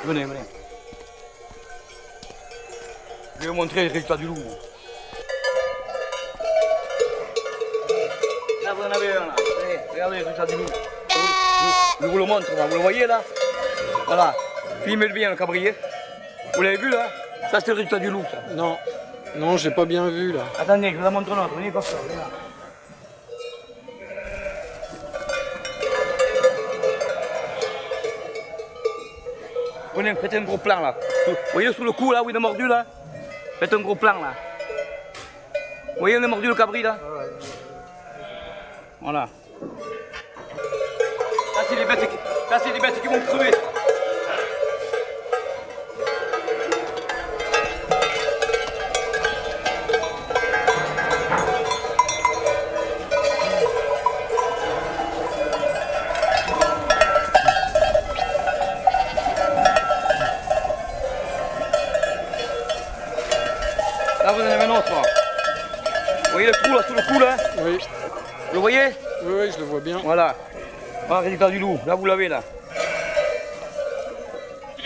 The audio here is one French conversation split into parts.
Venez, venez. Je vais vous montrer les résultats du loup. Là, vous en avez un, là. Regardez les résultats du loup. Je vous le montre, là. Vous le voyez, là? Voilà. Filmez-le bien, le cabrier. Vous l'avez vu, là? Ça, c'est le résultat du loup, ça. Non, non, j'ai pas bien vu, là. Attendez, je vous en montre un autre. Venez, comme ça. Venez là. Venez, faites un gros plan, là. Vous voyez sous le cou, là, où il a mordu, là? Faites un gros plan, là. Vous voyez, on a mordu le cabri, là? Voilà. Ça, c'est des bêtes qui vont crever. Là, vous en avez un autre. Là. Vous voyez le trou, là, sous le cou, là? Oui. Vous le voyez? Oui, oui, je le vois bien. Voilà. Voilà le résultat du loup. Là, vous l'avez, là.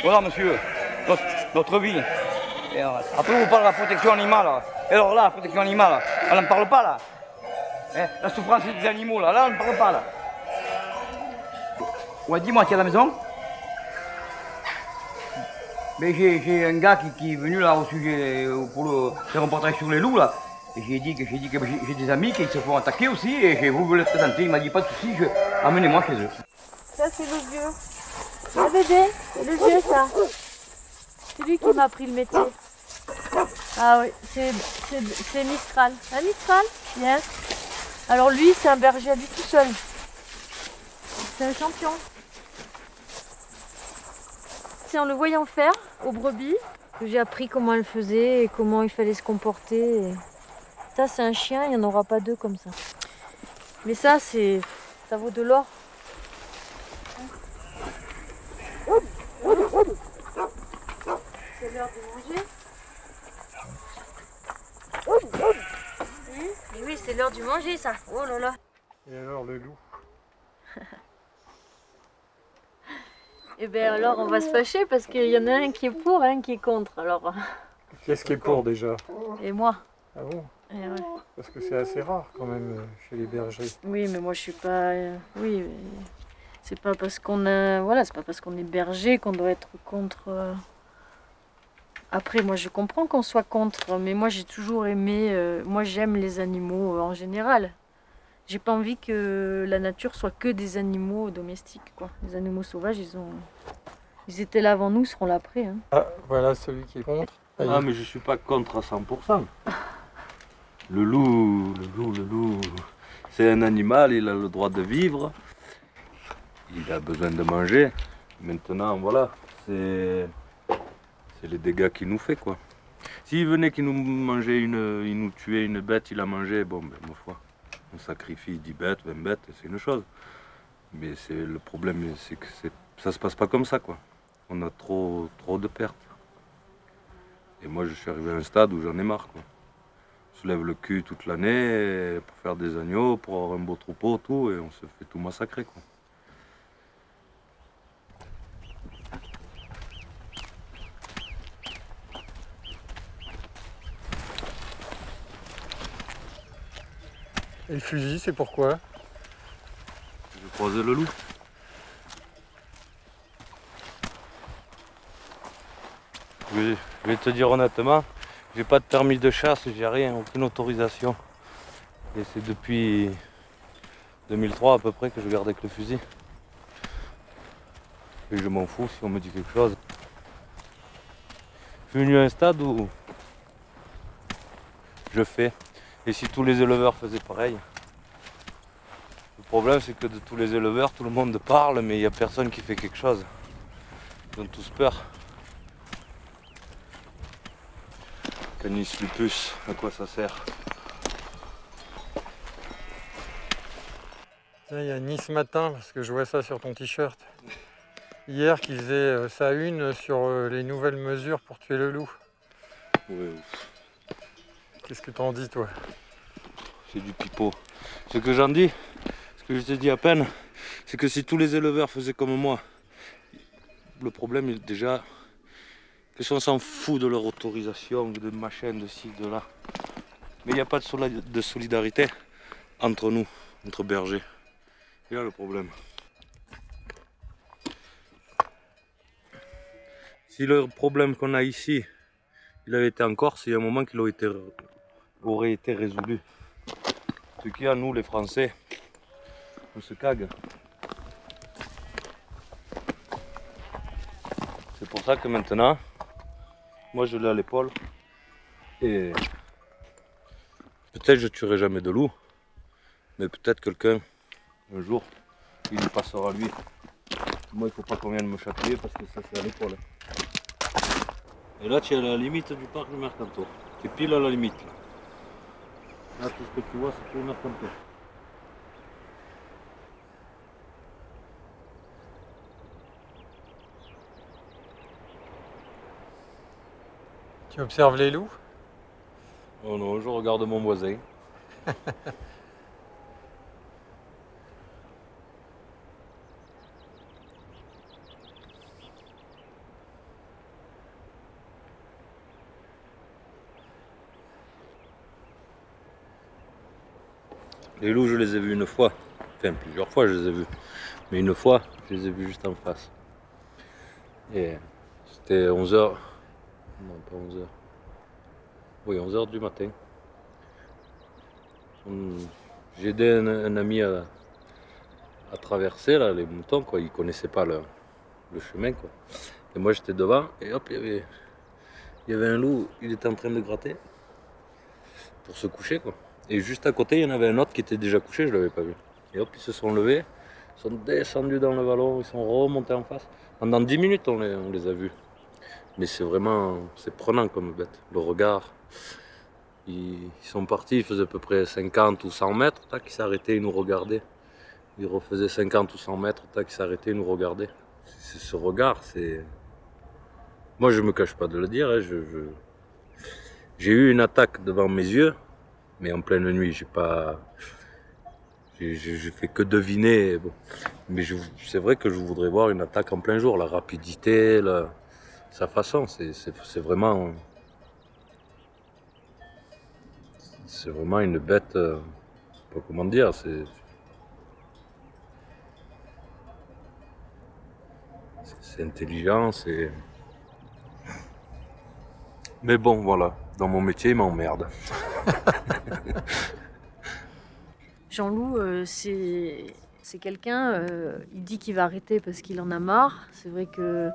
Voilà, monsieur. Notre vie. Et alors, après, on vous parle de la protection animale. Là. Et alors là, la protection animale, on n'en parle pas, là. Hein? La souffrance des animaux, là, on ne parle pas, là. Ouais, dis-moi, tu es à la maison? Mais j'ai un gars qui est venu là au sujet pour le faire un reportage sur les loups là. Et j'ai dit que j'ai des amis qui se font attaquer aussi et j'ai voulu les présenter. Il m'a dit pas de soucis, amenez-moi chez eux. Ça c'est le vieux. Ah bébé, c'est le vieux ça. C'est lui qui m'a appris le métier. Ah oui, c'est Mistral. Ah Mistral, viens. Alors lui c'est un berger à lui tout seul. C'est un champion. C'est en le voyant faire aux brebis que j'ai appris comment elles faisaient et comment il fallait se comporter. Et ça, c'est un chien, il n'y en aura pas deux comme ça. Mais ça vaut de l'or. C'est l'heure de manger. Oui, c'est l'heure du manger, ça. Oh là là. Et alors, le loup? Et bien alors on va se fâcher parce qu'il y en a un qui est pour, un qui est contre. Alors. Qu'est-ce qui est pour déjà? Et moi. Ah bon? Et ouais. Parce que c'est assez rare quand même chez les bergers. Oui, mais moi je suis pas. Oui, c'est pas parce qu'on a. Voilà, c'est pas parce qu'on est berger qu'on doit être contre. Après, moi je comprends qu'on soit contre, mais moi j'ai toujours aimé. Moi j'aime les animaux en général. J'ai pas envie que la nature soit que des animaux domestiques, quoi. Les animaux sauvages, ils étaient là avant nous, ils seront là après. Hein. Ah, voilà celui qui est contre. Ah, mais je suis pas contre à 100%. Le loup, c'est un animal, il a le droit de vivre. Il a besoin de manger. Maintenant, voilà, c'est les dégâts qu'il nous fait, quoi. S'il venait qu'il nous mangeait il nous tuait une bête, il a mangé, bon, ben, ma foi. On sacrifie 10 bêtes, 20 bêtes, c'est une chose. Mais le problème, c'est que ça se passe pas comme ça, quoi. On a trop de pertes. Et moi, je suis arrivé à un stade où j'en ai marre, quoi. On se lève le cul toute l'année pour faire des agneaux, pour avoir un beau troupeau, tout, et on se fait tout massacrer, quoi. Et le fusil, c'est pourquoi? J'ai croisé le loup. Je vais te dire honnêtement, j'ai pas de permis de chasse, j'ai rien, aucune autorisation. Et c'est depuis 2003 à peu près que je garde avec le fusil. Et je m'en fous si on me dit quelque chose. Je suis venu à un stade où je fais. Et si tous les éleveurs faisaient pareil? Le problème c'est que de tous les éleveurs, tout le monde parle, mais il n'y a personne qui fait quelque chose. Ils ont tous peur. Canis lupus, à quoi ça sert? Tiens, il y a Nice Matin, parce que je vois ça sur ton t-shirt. Hier, qui faisait sa une sur les nouvelles mesures pour tuer le loup. Oui. Qu'est-ce que t'en dis, toi? C'est du pipeau. Ce que j'en dis, ce que je te dis à peine, c'est que si tous les éleveurs faisaient comme moi, le problème est déjà que si on s'en fout de leur autorisation, de machin, de ci, de là. Mais il n'y a pas de solidarité entre nous, entre bergers. C'est là le problème. Si le problème qu'on a ici, il avait été en Corse, il y a un moment qu'il aurait été résolu. Ce qu'il y a, nous les Français, on se cague. C'est pour ça que maintenant, moi je l'ai à l'épaule et peut-être je tuerai jamais de loup, mais peut-être quelqu'un, un jour, il y passera lui. Moi il faut pas qu'on vienne me chatouiller parce que ça c'est à l'épaule. Et là tu es à la limite du parc de Mercantour. Tu es pile à la limite. Là tout ce que tu vois c'est tout Mercantour. Tu observes les loups? Oh non, je regarde mon voisin. Les loups, je les ai vus une fois. Enfin, plusieurs fois, je les ai vus. Mais une fois, je les ai vus juste en face. Et c'était 11h. Non, pas 11h. Oui, 11h du matin. J'ai aidé un ami à traverser là, les moutons, quoi. Il connaissait pas le chemin, quoi. Et moi, j'étais devant, et hop, il y avait un loup, il était en train de gratter pour se coucher, quoi. Et juste à côté, il y en avait un autre qui était déjà couché, je ne l'avais pas vu. Et hop, ils se sont levés, ils sont descendus dans le vallon, ils sont remontés en face. Pendant 10 minutes, on les a vus. Mais c'est vraiment, c'est prenant comme bête. Le regard, ils sont partis, ils faisaient à peu près 50 ou 100 mètres, tac, ils s'arrêtaient, ils nous regardaient. Ils refaisaient 50 ou 100 mètres, tac, ils s'arrêtaient, ils nous regardaient. Ce regard, c'est... Moi, je me cache pas de le dire, hein, j'ai eu une attaque devant mes yeux, mais en pleine nuit, j'ai pas... J'ai fait que deviner. Bon. Mais c'est vrai que je voudrais voir une attaque en plein jour, la rapidité, sa façon, c'est vraiment... C'est vraiment une bête, je sais pas comment dire, c'est intelligent, c'est... Mais bon, voilà, dans mon métier, il m'emmerde. Jean-Loup, c'est quelqu'un, il dit qu'il va arrêter parce qu'il en a marre. C'est vrai que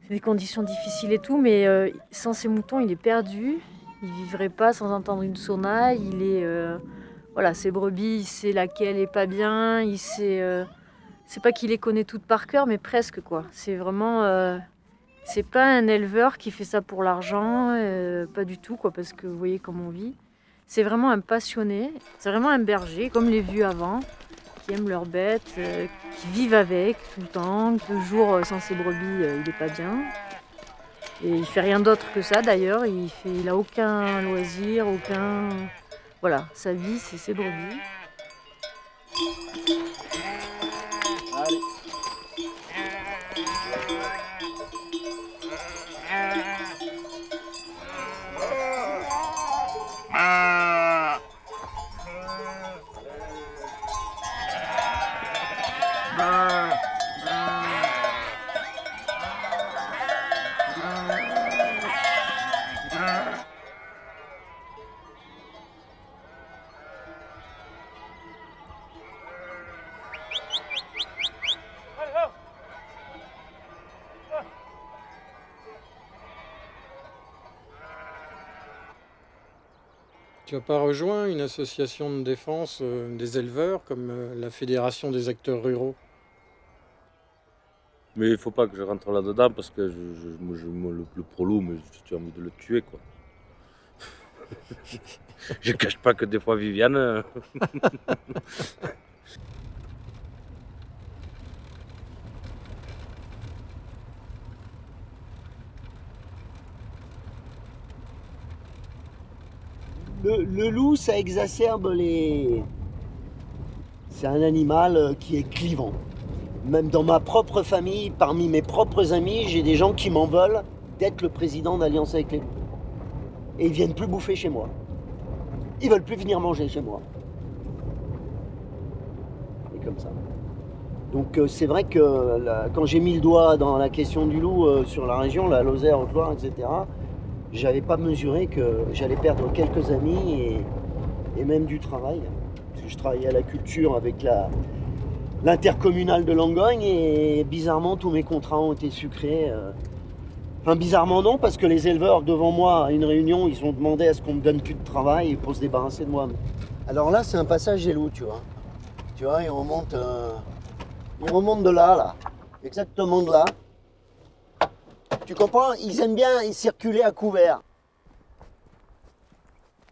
c'est des conditions difficiles et tout, mais sans ses moutons, il est perdu. Il vivrait pas sans entendre une sonnaille. Il est, voilà, ses brebis, il sait laquelle est pas bien. Il sait, c'est pas qu'il les connaît toutes par cœur, mais presque quoi. C'est vraiment, c'est pas un éleveur qui fait ça pour l'argent, pas du tout quoi, parce que vous voyez comment on vit. C'est vraiment un passionné, c'est vraiment un berger, comme les vieux avant, qui aiment leurs bêtes, qui vivent avec tout le temps. 2 jours sans ses brebis, il n'est pas bien. Et il fait rien d'autre que ça d'ailleurs, il a aucun loisir, aucun... Voilà, sa vie c'est ses brebis. Allez. Tu n'as pas rejoint une association de défense des éleveurs comme la Fédération des acteurs ruraux? Mais il faut pas que je rentre là-dedans parce que le pro-loup, mais tu as envie de le tuer, quoi. Je cache pas que des fois Viviane... Le loup, ça exacerbe les... C'est un animal qui est clivant. Même dans ma propre famille, parmi mes propres amis, j'ai des gens qui m'en veulent d'être le président d'Alliance avec les loups. Et ils viennent plus bouffer chez moi. Ils veulent plus venir manger chez moi. Et comme ça. Donc c'est vrai que quand j'ai mis le doigt dans la question du loup sur la région, la Lozère, Haute-Loire, etc., j'avais pas mesuré que j'allais perdre quelques amis et même du travail. Parce que je travaillais à la culture avec l'intercommunale de Langogne et bizarrement tous mes contrats ont été sucrés. Enfin bizarrement non, parce que les éleveurs devant moi à une réunion, ils ont demandé à ce qu'on me donne plus de travail pour se débarrasser de moi. Alors là c'est un passage des loups, tu vois. Tu vois, ils remontent de là, exactement de là. Tu comprends? Ils aiment bien circuler à couvert.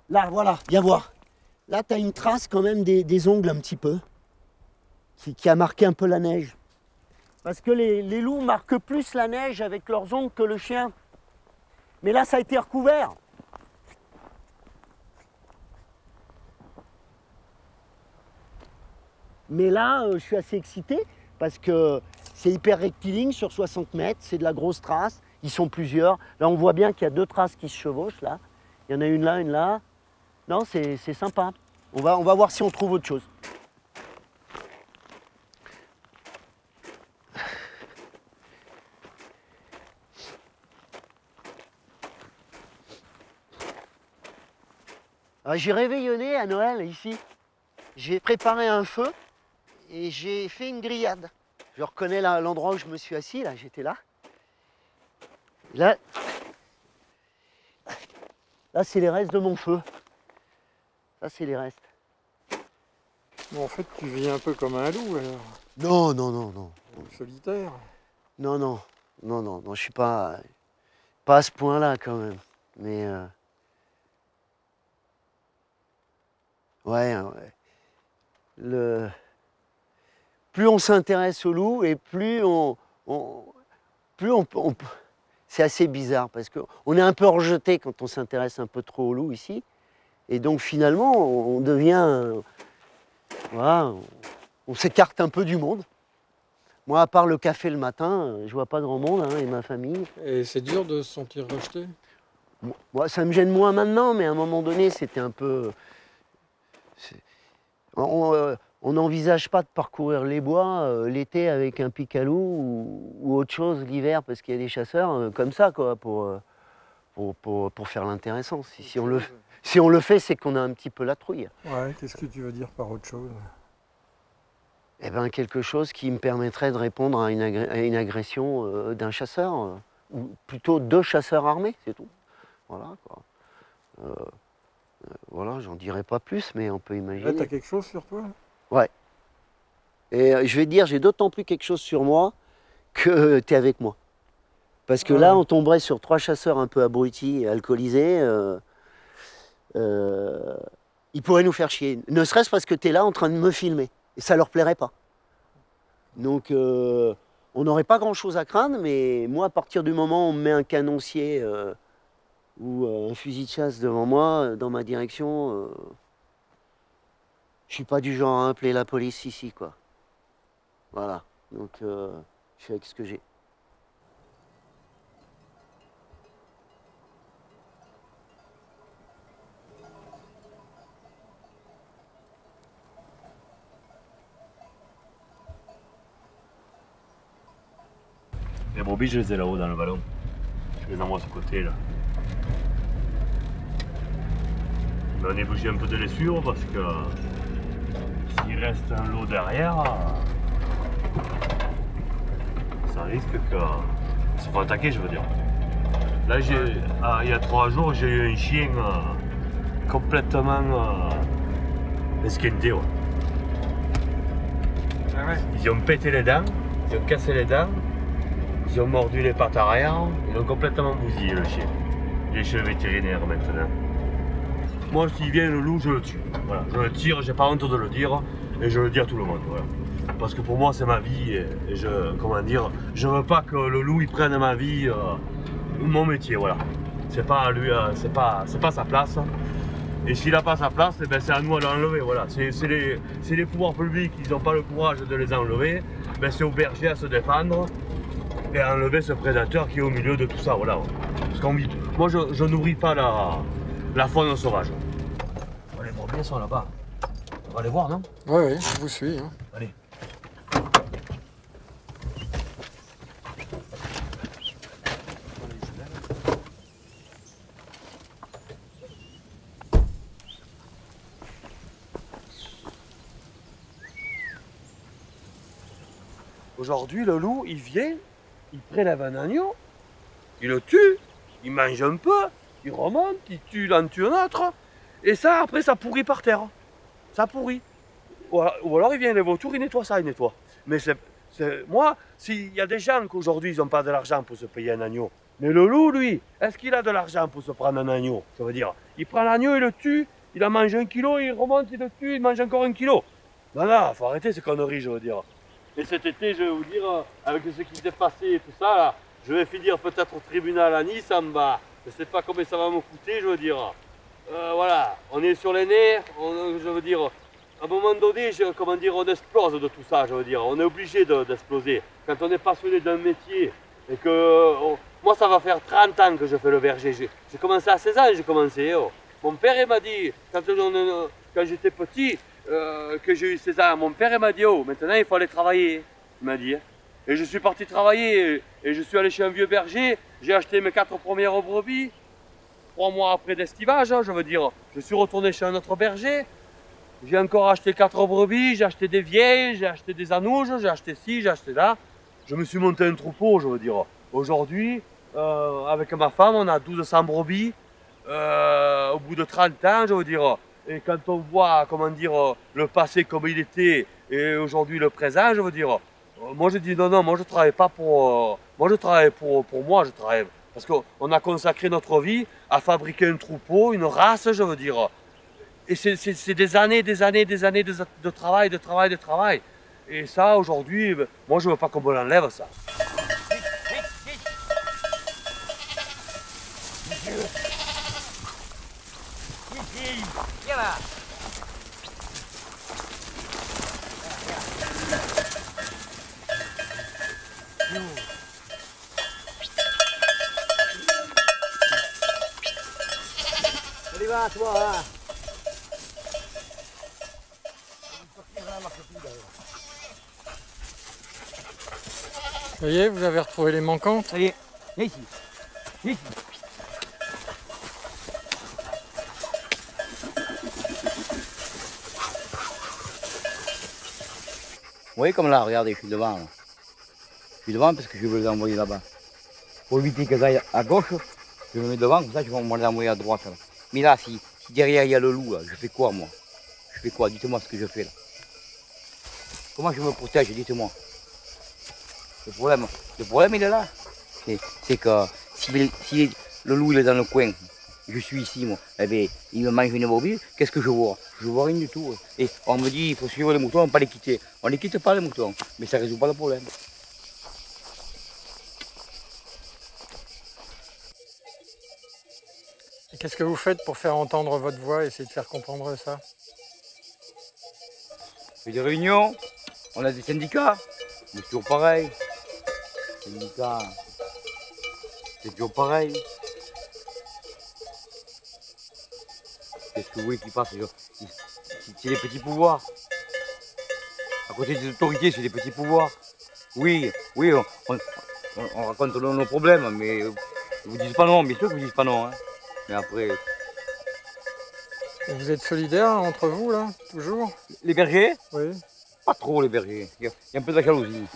Là, voilà, viens voir. Là, tu as une trace quand même des ongles un petit peu, qui a marqué un peu la neige. Parce que les loups marquent plus la neige avec leurs ongles que le chien. Mais là, ça a été recouvert. Mais là, je suis assez excité parce que c'est hyper rectiligne sur 60 mètres, c'est de la grosse trace. Ils sont plusieurs. Là, on voit bien qu'il y a deux traces qui se chevauchent, là. Il y en a une là, une là. Non, c'est sympa. On va voir si on trouve autre chose. J'ai réveillonné à Noël, ici. J'ai préparé un feu et j'ai fait une grillade. Je reconnais l'endroit où je me suis assis, là, j'étais là. Là c'est les restes de mon feu. Ça, c'est les restes. Bon, en fait, tu vis un peu comme un loup, alors. Non, non, non, non. Solitaire. Non, non, non, non, non, je suis pas à ce point-là, quand même. Mais... Ouais, ouais. Plus on s'intéresse au loup et plus on c'est assez bizarre parce qu'on est un peu rejeté quand on s'intéresse un peu trop au loup ici. Et donc finalement, on devient... Voilà, on s'écarte un peu du monde. Moi, à part le café le matin, je vois pas grand monde, hein, et ma famille. Et c'est dur de se sentir rejeté? Moi, ça me gêne moins maintenant, mais à un moment donné, c'était un peu... On n'envisage pas de parcourir les bois l'été avec un pic à loup ou autre chose l'hiver parce qu'il y a des chasseurs comme ça quoi, pour faire l'intéressant. Si on le fait, c'est qu'on a un petit peu la trouille. Ouais, qu'est-ce que tu veux dire par autre chose? Eh bien, quelque chose qui me permettrait de répondre à une agression d'un chasseur, ou plutôt deux chasseurs armés, c'est tout. Voilà, quoi. Voilà, j'en dirai pas plus, mais on peut imaginer. Là, t'as quelque chose sur toi? Ouais. Et je vais te dire, j'ai d'autant plus quelque chose sur moi que tu es avec moi. Parce que là, on tomberait sur trois chasseurs un peu abrutis et alcoolisés. Ils pourraient nous faire chier. Ne serait-ce parce que tu es là en train de me filmer. Et ça leur plairait pas. Donc, on n'aurait pas grand-chose à craindre, mais moi, à partir du moment où on me met un canoncier ou un fusil de chasse devant moi, dans ma direction, je suis pas du genre à appeler la police ici, quoi. Voilà. Donc, je suis avec ce que j'ai. Les brebis, je les ai là-haut dans le ballon. Je les envoie de ce côté là. Mais on est bougé un peu de l'essuie parce que s'il reste un lot derrière, ça risque que se faire attaquer, je veux dire. Là, il y a 3 jours, j'ai eu un chien complètement esquinté. Ouais. Ah ouais. Ils ont pété les dents, ils ont cassé les dents. Ils ont mordu les pattes arrière, ils ont complètement bousillé le chien. Il est chez le vétérinaire maintenant. Moi, s'il vient le loup, je le tue. Voilà, je le tire, j'ai pas honte de le dire, et je le dis à tout le monde. Voilà. Parce que pour moi, c'est ma vie, et comment dire, je veux pas que le loup il prenne ma vie ou mon métier. Voilà. C'est pas lui, c'est pas sa place. Et s'il n'a pas sa place, eh ben, c'est à nous de l'enlever. Voilà. C'est les pouvoirs publics qui n'ont pas le courage de les enlever. Ben, c'est aux bergers à se défendre et à enlever ce prédateur qui est au milieu de tout ça. Voilà. Parce qu'on vit. Moi, je nourris pas la faune sauvage. Oh, les brebis sont là-bas. On va les voir, non? Oui, je vous suis. Hein. Allez. Aujourd'hui, le loup, il vient, il prélève un agneau, il le tue, il mange un peu, il remonte, il en tue un autre, et ça, après, ça pourrit par terre. Ça pourrit. Ou alors, il vient les vautours, il nettoie ça, il nettoie. Mais moi, s'il y a des gens qu'aujourd'hui, ils n'ont pas de l'argent pour se payer un agneau, mais le loup, lui, est-ce qu'il a de l'argent pour se prendre un agneau? Ça veut dire, il prend l'agneau, il le tue, il en mange 1 kilo, il remonte, il le tue, il mange encore 1 kilo. Non, non, faut arrêter ces conneries, je veux dire. Et cet été, je vais vous dire, avec ce qui s'est passé et tout ça, là, je vais finir peut-être au tribunal à Nice en bas. Je ne sais pas combien ça va me coûter, je veux dire. Voilà, on est sur les nerfs, je veux dire, à un moment donné, comment dire, on explose de tout ça, je veux dire. On est obligé d'exploser. Quand on est passionné d'un métier et que... moi, ça va faire 30 ans que je fais le berger. J'ai commencé à 16 ans, j'ai commencé. Oh. Mon père, il m'a dit, quand j'étais petit, que j'ai eu 16 ans, mon père m'a dit, oh, maintenant il faut aller travailler, il m'a dit. Et je suis parti travailler et je suis allé chez un vieux berger, j'ai acheté mes 4 premières brebis, 3 mois après d'estivage, je veux dire, je suis retourné chez un autre berger, j'ai encore acheté 4 brebis, j'ai acheté des vieilles, j'ai acheté des anouges, j'ai acheté ci, j'ai acheté là, je me suis monté un troupeau, je veux dire. Aujourd'hui, avec ma femme, on a 1200 brebis, au bout de 30 ans, je veux dire. Et quand on voit, comment dire, le passé comme il était et aujourd'hui le présent, je veux dire, moi je dis non, non, moi je travaille pas pour, moi je travaille pour moi, je travaille parce qu'on a consacré notre vie à fabriquer un troupeau, une race, je veux dire. Et c'est des années de travail, de travail, de travail. Et ça, aujourd'hui, moi je veux pas qu'on me l'enlève, ça. Allez, va, toi, là. Ça y est, vous avez retrouvé les manquantes? Ça y est, viens ici. Viens ici. Vous voyez comme là, regardez, je suis devant. Là. Je suis devant parce que je veux les envoyer là-bas. Pour éviter qu'elles aillent à gauche, je me mets devant, comme ça je vais les envoyer à droite. Là. Mais là, si derrière il y a le loup, là, je fais quoi moi? Je fais quoi? Dites-moi ce que je fais là. Comment je me protège? Dites-moi. Le problème il est là. C'est que si le loup il est dans le coin, je suis ici moi, eh bien, il me mange une brebis, qu'est-ce que je vois? Je vois rien du tout. Et on me dit il faut suivre les moutons, pas les quitter. On ne les quitte pas les moutons, mais ça ne résout pas le problème. Et qu'est-ce que vous faites pour faire entendre votre voix et essayer de faire comprendre ça? On fait des réunions, on a des syndicats, mais c'est toujours pareil. Les syndicats, c'est toujours pareil. Qu'est-ce que vous voulez qu'il fasse? C'est des petits pouvoirs. À côté des autorités, c'est des petits pouvoirs. Oui, oui, on raconte nos problèmes, mais ils vous disent pas non, bien sûr qu'ils vous disent pas non. Hein. Mais après. Et vous êtes solidaires entre vous, là, toujours? Les bergers? Oui. Pas trop les bergers. Il y a un peu de la jalousie.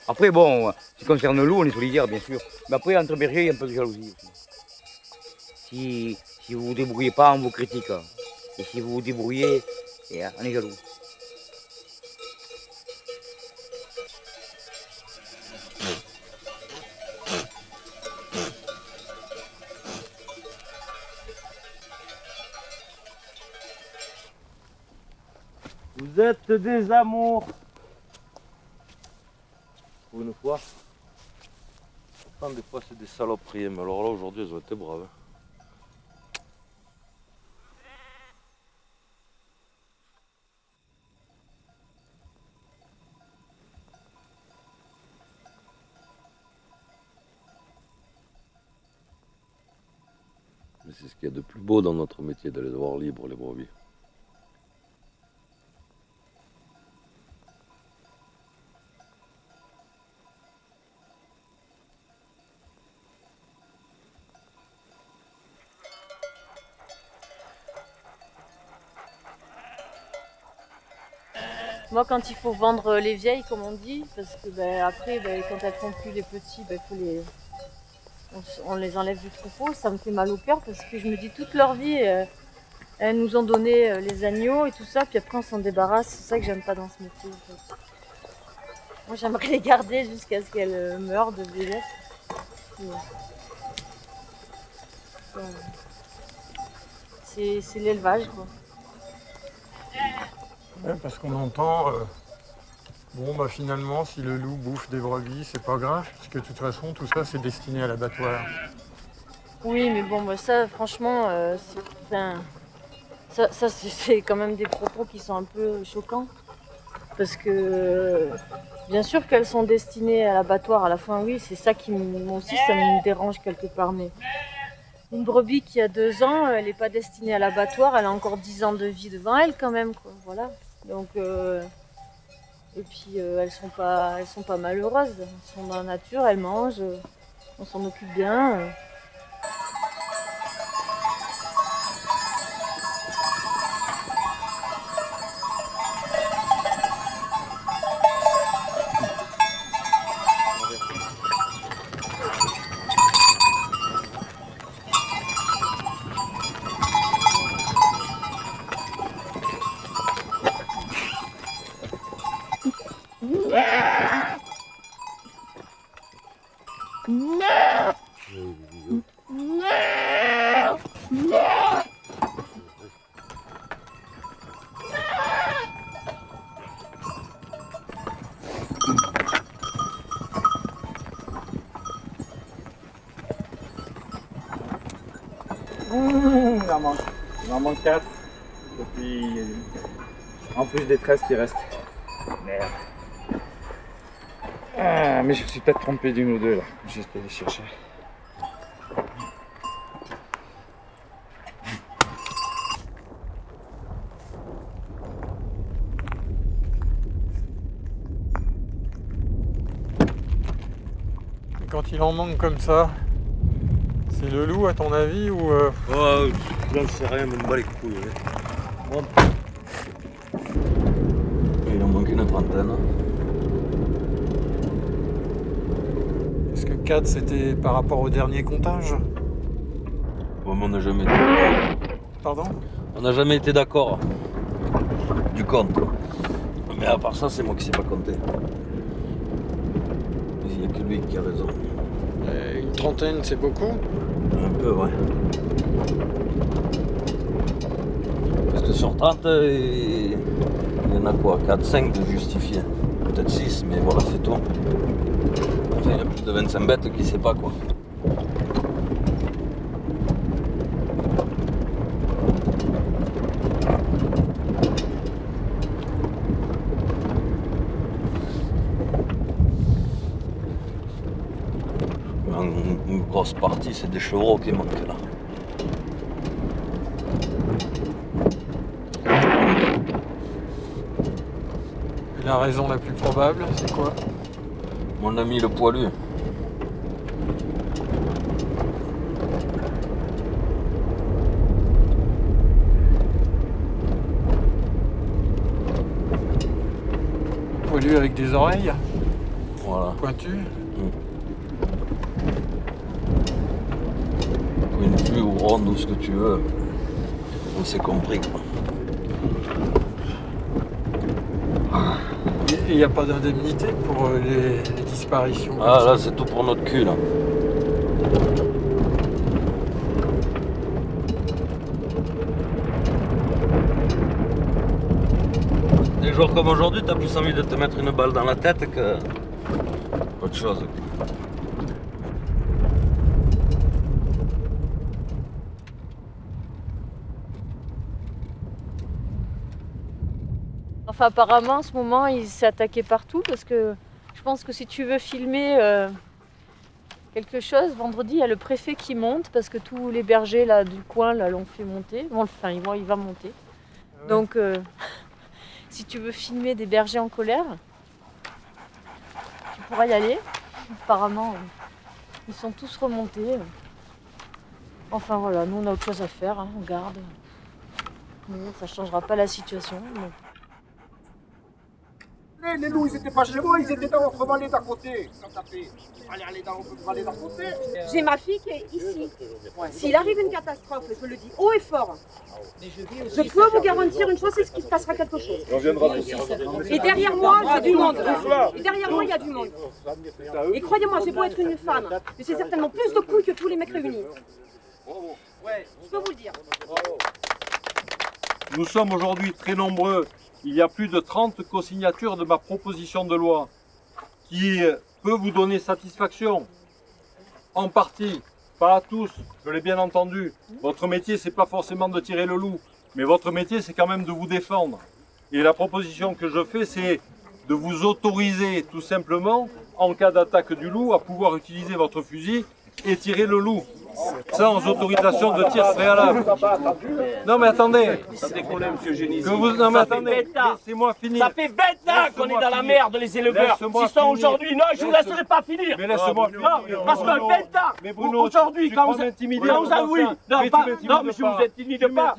Après, bon, ce qui concerne le loup, on est solidaires, bien sûr. Mais après, entre bergers, il y a un peu de jalousie aussi. Si vous vous débrouillez pas, on vous critique. Et si vous vous débrouillez, on est jaloux. Vous êtes des amours. Pour une fois. Pourtant, des fois, c'est des saloperies. Mais alors là, aujourd'hui, elles ont été braves. Mais c'est ce qu'il y a de plus beau dans notre métier, de les voir libres, les brebis. Moi, quand il faut vendre les vieilles, comme on dit, parce que après, quand elles font plus les petits, on les enlève du troupeau, ça me fait mal au cœur parce que je me dis toute leur vie, elles nous ont donné les agneaux et tout ça, puis après on s'en débarrasse. C'est ça que j'aime pas dans ce métier. En fait. Moi, j'aimerais les garder jusqu'à ce qu'elles meurent de vieillesse. C'est l'élevage, quoi. Ouais, parce qu'on entend, finalement, si le loup bouffe des brebis, c'est pas grave, parce que de toute façon, tout ça, c'est destiné à l'abattoir. Oui, mais bon, ça, franchement, c'est quand même des propos qui sont un peu choquants. Parce que, bien sûr qu'elles sont destinées à l'abattoir à la fin, oui, c'est ça qui, moi aussi, ça me dérange quelque part. Mais une brebis qui a 2 ans, elle n'est pas destinée à l'abattoir, elle a encore 10 ans de vie devant elle quand même, quoi. Voilà. Donc, et puis elles sont pas malheureuses, elles sont dans la nature, elles mangent, on s'en occupe bien. Il en manque 4. Et puis, en plus des 13 qui restent. Merde. Ah, mais je me suis peut-être trompé d'une ou deux là. J'étais allé chercher. Et quand il en manque comme ça, c'est le loup à ton avis ou Oh, j'en sais rien, mais me bats les couilles. Bon. Il en manque une trentaine. Est-ce que 4 c'était par rapport au dernier comptage? Bon, mais on n'a jamais été d'accord. Pardon? On n'a jamais été d'accord du compte. Mais à part ça, c'est moi qui sais pas compter. Il n'y a que lui qui a raison. Une trentaine c'est beaucoup? Un peu, ouais. Parce que sur 30, il y en a quoi? 4-5 de justifiés. Peut-être 6, mais voilà, c'est tout. Enfin, il y a plus de 25 bêtes qui ne sait pas quoi. Une grosse partie, c'est des chevreaux qui manquent là. Et la raison la plus probable, c'est quoi? Mon ami le poilu. Poilu avec des oreilles Voilà. pointues? Pointu ou ronde ou ce que tu veux. On s'est compris quoi. Et il n'y a pas d'indemnité pour les disparitions? Ah là c'est tout pour notre cul là. Des jours comme aujourd'hui, t'as plus envie de te mettre une balle dans la tête que autre chose. Enfin, apparemment, en ce moment, il s'est attaqué partout parce que je pense que si tu veux filmer quelque chose. Vendredi, il y a le préfet qui monte parce que tous les bergers là, du coin l'ont fait monter. Enfin, il va monter. Donc, si tu veux filmer des bergers en colère, tu pourras y aller. Apparemment, ils sont tous remontés. Enfin voilà, nous on a autre chose à faire, hein, on garde. Mais ça ne changera pas la situation. Mais... Les loups, ils étaient pas chez moi, ils étaient dans votre vallée d'à côté. Ça tapait. Il fallait aller dans votre vallée d'à côté. J'ai ma fille qui est ici. S'il arrive une catastrophe, je le dis haut et fort, je peux vous garantir une chose, c'est qu'il se passera quelque chose. Et derrière moi, j'ai du monde. Et derrière moi, il y a du monde. Et croyez-moi, j'ai beau être une femme, mais c'est certainement plus de couilles que tous les mecs réunis. Je peux vous le dire. Nous sommes aujourd'hui très nombreux. Il y a plus de 30 co-signatures de ma proposition de loi qui peut vous donner satisfaction. En partie, pas à tous, je l'ai bien entendu. Votre métier, c'est pas forcément de tirer le loup, mais votre métier, c'est quand même de vous défendre. Et la proposition que je fais, c'est de vous autoriser tout simplement, en cas d'attaque du loup, à pouvoir utiliser votre fusil et tirer le loup. Sans autorisation de tir préalable. Non mais attendez. Ça déconne, monsieur Génésie. Non mais attendez, laissez-moi finir. Ça fait 20 ans qu'on est dans la merde, les éleveurs. S'ils sont aujourd'hui, non, je ne vous laisserai pas finir. Mais laisse-moi finir. Parce que 20 ans, aujourd'hui, quand vous m'intimider, oui, non, mais je vous intimide pas.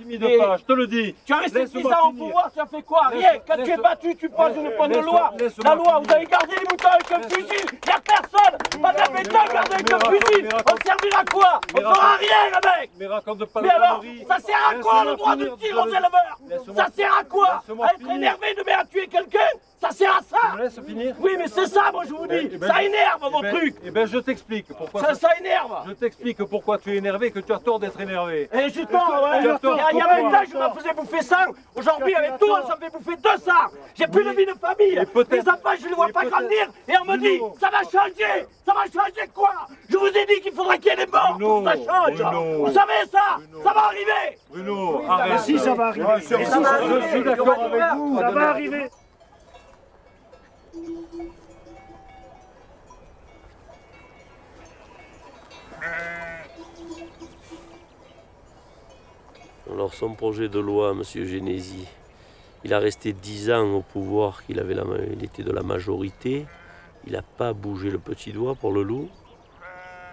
Je te le dis. Tu as resté 10 ans au pouvoir, tu as fait quoi? Rien. Quand tu es battu, tu poses une bonne loi. La loi, vous avez gardé les moutons avec un fusil. Il n'y a personne. Pas de la bétail gardée avec un fusil. On servira à quoi? On fera rien, le mec. Mais raconte pas mais alors, ça sert à quoi le droit de tir aux éleveurs? Ça sert à quoi? À être énervé de à tuer quelqu'un? Ça sert à ça? Tu me laisses finir? Oui, mais c'est ça, moi je vous dis. Ça énerve vos trucs. Eh ben, je t'explique pourquoi. Ça énerve. Je t'explique pourquoi tu es énervé, que tu as tort d'être énervé. Et j'ai tort, ouais. Il y a 20 ans, je me faisais bouffer ça. Aujourd'hui, avec tout, ça me fait bouffer 200. J'ai plus de vie de famille. Les enfants, je ne les vois pas grandir. Et on me dit, ça va changer. Ça va changer quoi? Je vous ai dit qu'il faudrait qu'il y ait des morts pour que ça change. Vous savez ça? Ça va arriver. Bruno, arrête. Si, ça va arriver. Je suis d'accord avec vous. Ça va arriver. Alors son projet de loi, M. Génésie, il a resté 10 ans au pouvoir, il était de la majorité, il n'a pas bougé le petit doigt pour le loup.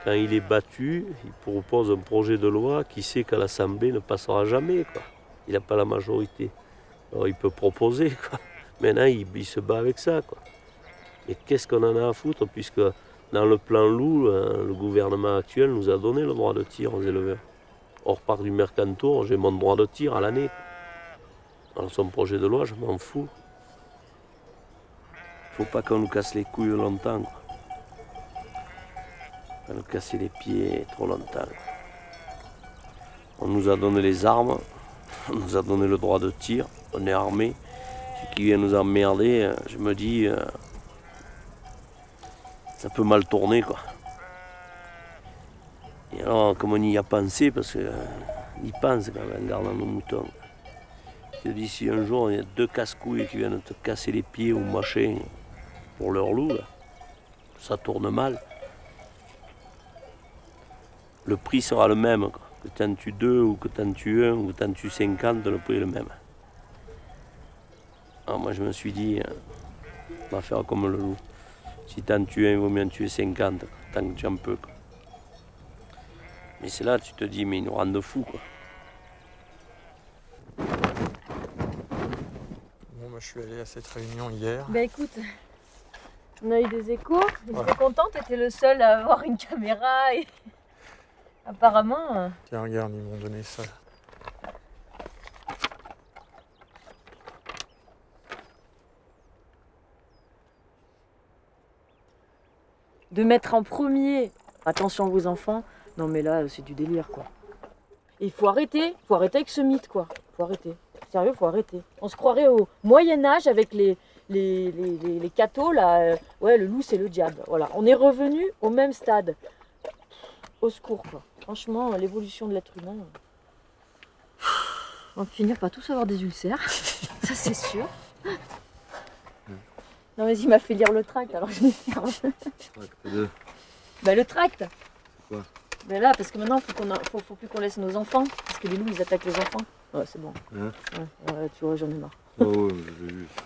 Quand il est battu, il propose un projet de loi qui sait qu'à l'Assemblée ne passera jamais, quoi. Il n'a pas la majorité. Alors il peut proposer, quoi. Maintenant il se bat avec ça, quoi. Mais qu'est-ce qu'on en a à foutre, puisque dans le plan loup, le gouvernement actuel nous a donné le droit de tir aux éleveurs. Hors part du Mercantour, j'ai mon droit de tir à l'année. Alors son projet de loi, je m'en fous. Faut pas qu'on nous casse les couilles longtemps, quoi. On va nous casser les pieds trop longtemps. On nous a donné les armes, on nous a donné le droit de tir, on est armé. Celui qui vient nous emmerder, je me dis, ça peut mal tourner, quoi. Et alors, comme on y a pensé, parce qu'on y pense quand même en gardant nos moutons. Je te dis, si un jour il y a 2 casse-couilles qui viennent te casser les pieds ou machin pour leur loup, là, ça tourne mal. Le prix sera le même, quoi. Que tu en tues 2 ou que tu en tues 1 ou que tu en tues 50, le prix est le même. Alors moi je me suis dit, on va faire comme le loup. Si tu en tues 1, il vaut mieux en tuer 50, quoi, tant que tu en peux, quoi. Mais c'est là, tu te dis, mais ils nous rendent fous, quoi. Bon, moi, je suis allé à cette réunion hier. Ben écoute, on a eu des échos. J'étais contente, t'étais le seul à avoir une caméra et apparemment. Tiens, regarde, ils m'ont donné ça. De mettre en premier, attention vos enfants. Non mais là, c'est du délire, quoi. Il faut arrêter avec ce mythe, quoi. Faut arrêter. Sérieux, faut arrêter. On se croirait au Moyen-Âge avec les cathos, là. Ouais, le loup, c'est le diable. Voilà. On est revenu au même stade. Au secours, quoi. Franchement, l'évolution de l'être humain. On va finir par tous avoir des ulcères. Ça, c'est sûr. Non, mais il m'a fait lire le tract, alors je m'énerve. Ben le tract. Pourquoi? Ben là, parce que maintenant, faut plus qu'on laisse nos enfants. Parce que les loups, ils attaquent les enfants. Ouais, c'est bon. Hein? Ouais, tu vois, j'en ai marre. Oh, ouais, j'ai vu ça.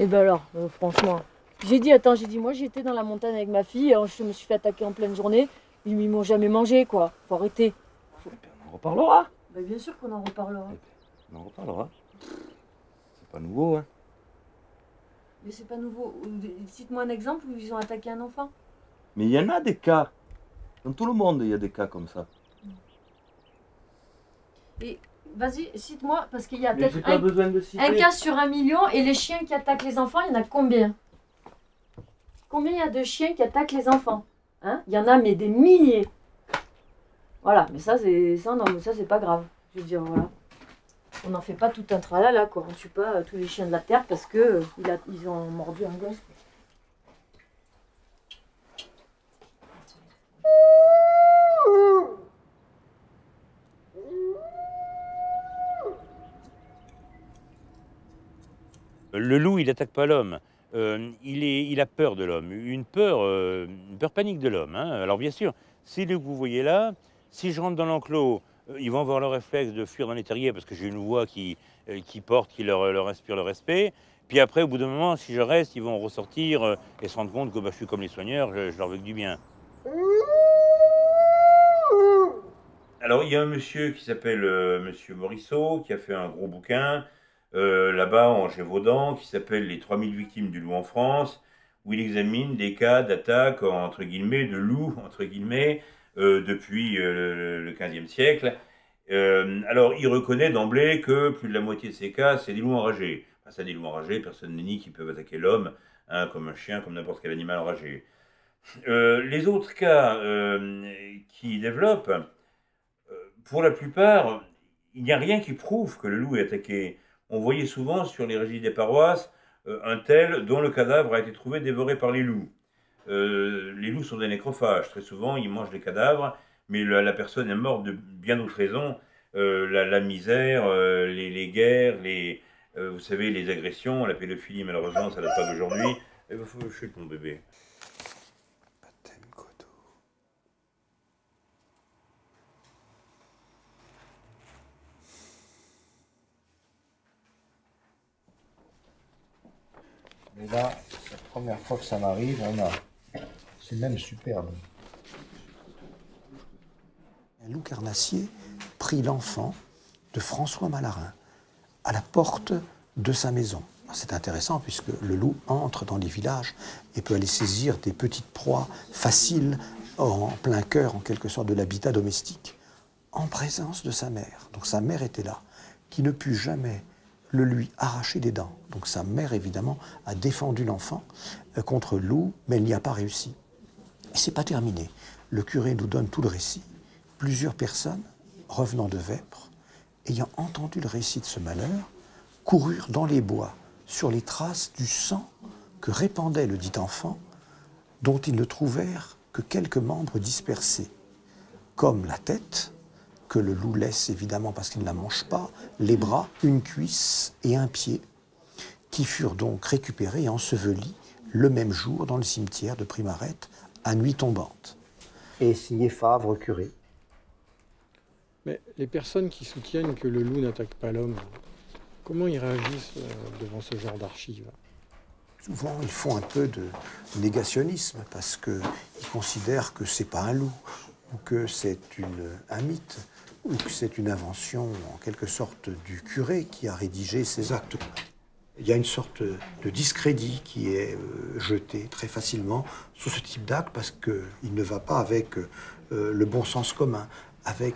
Et ben alors, franchement. J'ai dit, moi j'étais dans la montagne avec ma fille, je me suis fait attaquer en pleine journée. Ils m'ont jamais mangé, quoi. Faut arrêter. On en reparlera. Ben bien sûr qu'on en reparlera. On en reparlera. C'est pas nouveau, hein. Mais c'est pas nouveau. Cite-moi un exemple où ils ont attaqué un enfant. Mais il y en a des cas. Dans tout le monde, il y a des cas comme ça. Et vas-y, cite-moi, parce qu'il y a Mais j'ai peut-être pas besoin de citer. un cas sur 1 million, et les chiens qui attaquent les enfants, il y en a combien? Combien il y a de chiens qui attaquent les enfants? Hein? Il y en a, mais des milliers. Voilà, mais ça, c'est pas grave. Je veux dire, voilà. On n'en fait pas tout un tralala, quoi. On ne tue pas tous les chiens de la terre parce que ils ont mordu un gosse. Le loup, il n'attaque pas l'homme. Il a peur de l'homme, une peur panique de l'homme. Hein. Alors bien sûr, si les loups que vous voyez là, si je rentre dans l'enclos, ils vont avoir le réflexe de fuir dans les terriers parce que j'ai une voix qui porte, qui leur inspire le respect. Puis après, au bout d'un moment, si je reste, ils vont ressortir et se rendre compte que je suis comme les soigneurs, je leur veux que du bien. Alors, il y a un monsieur qui s'appelle Monsieur Morisseau, qui a fait un gros bouquin, là-bas en Gévaudan, qui s'appelle « Les 3000 victimes du loup en France », où il examine des cas d'attaque, entre guillemets, de loups, entre guillemets, depuis le XVe siècle. Alors, il reconnaît d'emblée que plus de la moitié de ces cas, c'est des loups enragés. Enfin, c'est des loups enragés, personne ne nie qu'ils peuvent attaquer l'homme, hein, comme un chien, comme n'importe quel animal enragé. Les autres cas qui développent, pour la plupart, il n'y a rien qui prouve que le loup est attaqué. On voyait souvent sur les registres des paroisses un tel dont le cadavre a été trouvé dévoré par les loups. Les loups sont des nécrophages. Très souvent, ils mangent les cadavres, mais la personne est morte de bien d'autres raisons. La misère, les guerres, vous savez, les agressions, la pédophilie, malheureusement, ça ne date pas d'aujourd'hui. Il faut que je chute, mon bébé. Mais là, c'est la première fois que ça m'arrive, c'est même superbe. Un loup carnassier prit l'enfant de François Malarin à la porte de sa maison. C'est intéressant puisque le loup entre dans les villages et peut aller saisir des petites proies faciles en plein cœur, en quelque sorte, de l'habitat domestique, en présence de sa mère. Donc sa mère était là, qui ne put jamais le lui arracher des dents. Donc sa mère, évidemment, a défendu l'enfant contre le loup, mais elle n'y a pas réussi. Et c'est pas terminé. Le curé nous donne tout le récit. Plusieurs personnes, revenant de Vêpres, ayant entendu le récit de ce malheur, coururent dans les bois sur les traces du sang que répandait le dit enfant, dont ils ne trouvèrent que quelques membres dispersés, comme la tête, que le loup laisse évidemment parce qu'il ne la mange pas, les bras, une cuisse et un pied, qui furent donc récupérés et ensevelis le même jour dans le cimetière de Primarette, à nuit tombante. Et signé Favre, curé. Mais les personnes qui soutiennent que le loup n'attaque pas l'homme, comment ils réagissent devant ce genre d'archives? Souvent, ils font un peu de négationnisme parce qu'ils considèrent que c'est pas un loup, ou que c'est un mythe, ou que c'est une invention, en quelque sorte, du curé qui a rédigé ces actes. Il y a une sorte de discrédit qui est jeté très facilement sur ce type d'acte parce qu'il ne va pas avec le bon sens commun, avec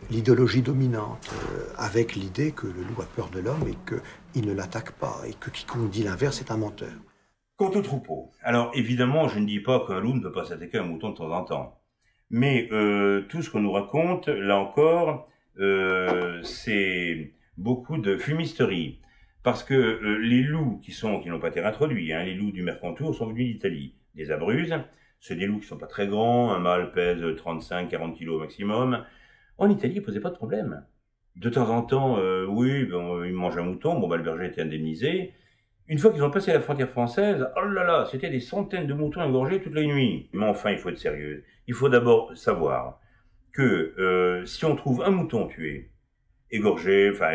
l'idéologie dominante, avec l'idée que le loup a peur de l'homme et qu'il ne l'attaque pas, et que quiconque dit l'inverse est un menteur. Quant au troupeau, alors évidemment, je ne dis pas qu'un loup ne peut pas s'attaquer à un mouton de temps en temps. Mais tout ce qu'on nous raconte, là encore, c'est beaucoup de fumisterie. Parce que les loups qui n'ont pas été réintroduits, hein, les loups du Mercantour sont venus d'Italie. Des abruzes, c'est des loups qui ne sont pas très grands, un mâle pèse 35-40 kg maximum. En Italie, ils ne posaient pas de problème. De temps en temps, oui, ils mangent un mouton, le berger était indemnisé. Une fois qu'ils ont passé la frontière française, oh là là, c'était des centaines de moutons engorgés toutes les nuits. Mais enfin, il faut être sérieux. Il faut d'abord savoir que si on trouve un mouton tué, égorgé, enfin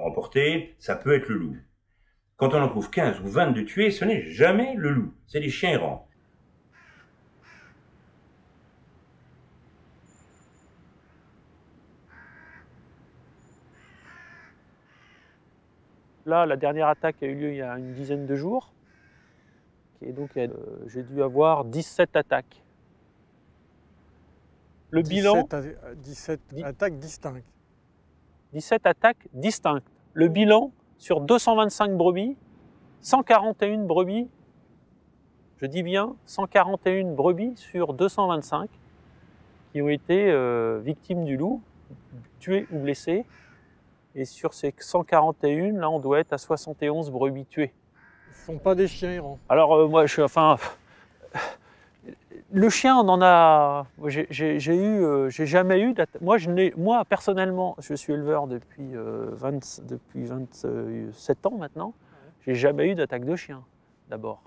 emporté, ça peut être le loup. Quand on en trouve 15 ou 20 de tués, ce n'est jamais le loup, c'est des chiens errants. Là, la dernière attaque a eu lieu il y a une dizaine de jours. Et donc, j'ai dû avoir 17 attaques. Le bilan... 17 attaques distinctes. 17 attaques distinctes. Le bilan, sur 225 brebis, 141 brebis, je dis bien 141 brebis sur 225, qui ont été victimes du loup, tuées ou blessées. Et sur ces 141, là, on doit être à 71 brebis tuées. Ce ne sont pas des chiens errants. Alors, moi, le chien, on en a... J'ai jamais eu d'attaque. Moi, personnellement, je suis éleveur depuis 27 ans maintenant. J'ai jamais eu d'attaque de chien, d'abord.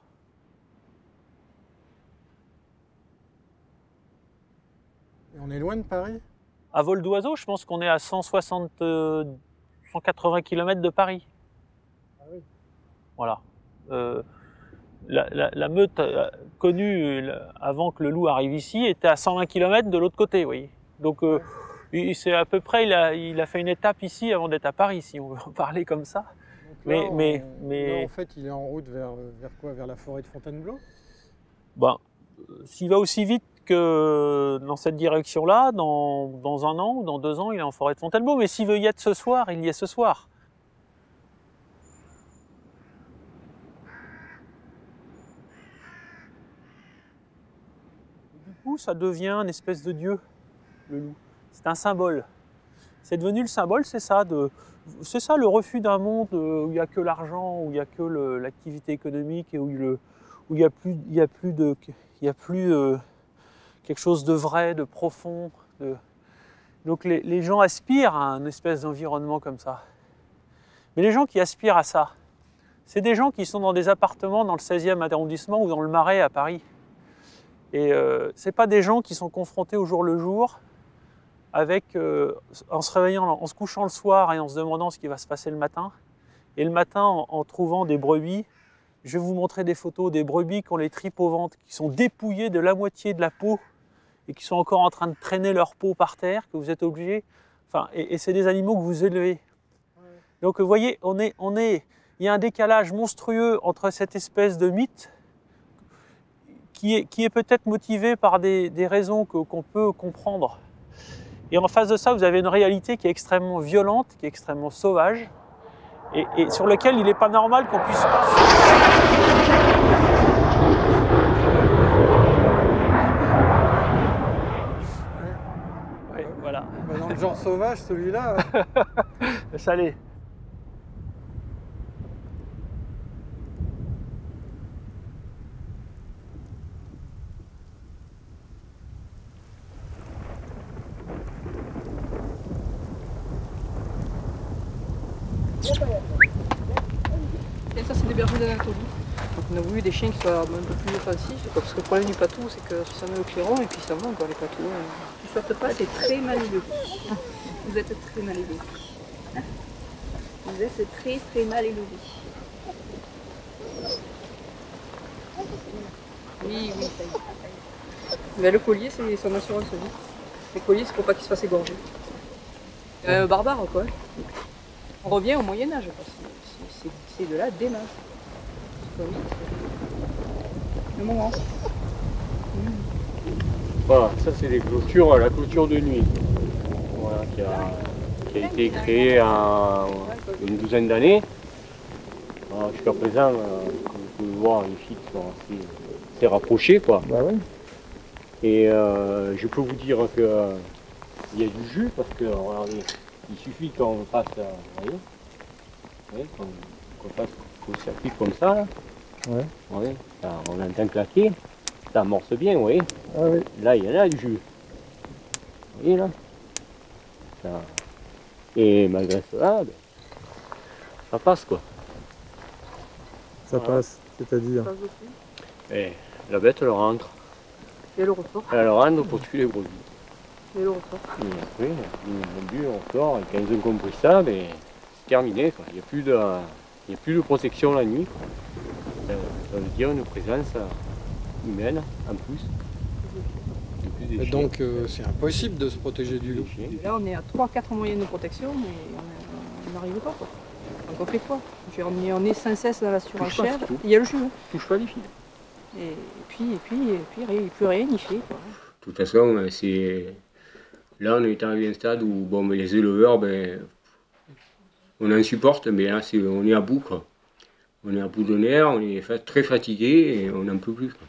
Et on est loin de Paris? À vol d'oiseau, je pense qu'on est à 180 km de Paris. Ah oui. Voilà. La meute connue avant que le loup arrive ici était à 120 km de l'autre côté, vous voyez. Donc c'est à peu près, il a fait une étape ici avant d'être à Paris, si on veut en parler comme ça. Là, en fait, il est en route vers quoi? Vers la forêt de Fontainebleau? Ben, s'il va aussi vite que dans cette direction-là, dans 1 an ou dans 2 ans, il est en forêt de Fontainebleau. Mais s'il veut y être ce soir, il y est ce soir. Du coup, ça devient une espèce de dieu, le loup. C'est un symbole. C'est devenu le symbole, c'est ça le refus d'un monde où il n'y a que l'argent, où il n'y a que l'activité économique et où il n'y a plus quelque chose de vrai, de profond. Donc les gens aspirent à un espèce d'environnement comme ça. Mais les gens qui aspirent à ça, c'est des gens qui sont dans des appartements dans le 16e arrondissement ou dans le Marais à Paris. Et ce n'est pas des gens qui sont confrontés au jour le jour avec, en se réveillant, en se couchant le soir et en se demandant ce qui va se passer le matin. Et le matin, en trouvant des brebis, je vais vous montrer des photos des brebis qui ont les tripes au ventre, qui sont dépouillées de la moitié de la peau et qui sont encore en train de traîner leur peau par terre, que vous êtes obligés. Enfin, et c'est des animaux que vous élevez. Ouais. Donc vous voyez, il y a un décalage monstrueux entre cette espèce de mythe qui est peut-être motivé par des raisons qu'on peut comprendre. Et en face de ça, vous avez une réalité qui est extrêmement violente, qui est extrêmement sauvage, et sur lequel il n'est pas normal qu'on puisse pas... Oui, voilà. Dans le genre sauvage, celui-là... Ça l'est. Et ça, c'est des bergers d'Anatolie. Donc on a voulu des chiens qui soient un peu plus offensifs, parce que le problème du patou, c'est que ça met au clairon et puis ça va encore les patous. Ne sortent pas, c'est très mal élevé. Vous êtes très mal élevé. Vous êtes très très mal élevé. Oui, oui, ça y est. Mais le collier, c'est son assurance vie. Le collier, c'est pour pas qu'il se fasse égorger. Barbare, quoi. On revient au Moyen-Âge, c'est de là des masses. Le moment. Voilà, ça c'est la clôture de nuit. Voilà, qui a été créée en une douzaine d'années. Jusqu'à présent, comme vous pouvez voir, les filles sont assez rapprochées, quoi. Bah oui. Et je peux vous dire qu'il y a du jus, parce que regardez, il suffit qu'on passe, vous voyez, qu'on passe au circuit comme ça, là. Ouais. Ouais, ça, on entend claquer, ça amorce bien, vous voyez. Ah oui. Là, il y en a du jus. Vous voyez là ça... Et malgré cela, ben, ça passe quoi. Ça passe, c'est-à-dire Et la bête, elle rentre. Et elle ressort. Elle rentre pour tuer les brebis. Et elle ressort. Et après, le but, on sort, et quand ils ont compris ça, ben, c'est terminé, quoi. Il n'y a plus de protection la nuit, quoi. Ça veut dire une présence humaine en plus. Et donc c'est impossible de se protéger du loup. Là, on est à 3-4 moyens de protection, mais on n'arrive pas, quoi. Donc on fait quoi? On est sans cesse dans la surenchère. Il y a le jeu. Touche pas les filles. Et puis, plus rien n'y fait, quoi. De toute façon, là, on est arrivé à un stade où bon, mais les éleveurs, ben, on en supporte, mais là, on est à bout, quoi. On est à bout de nerfs, on est très fatigué et on n'en peut plus, quoi.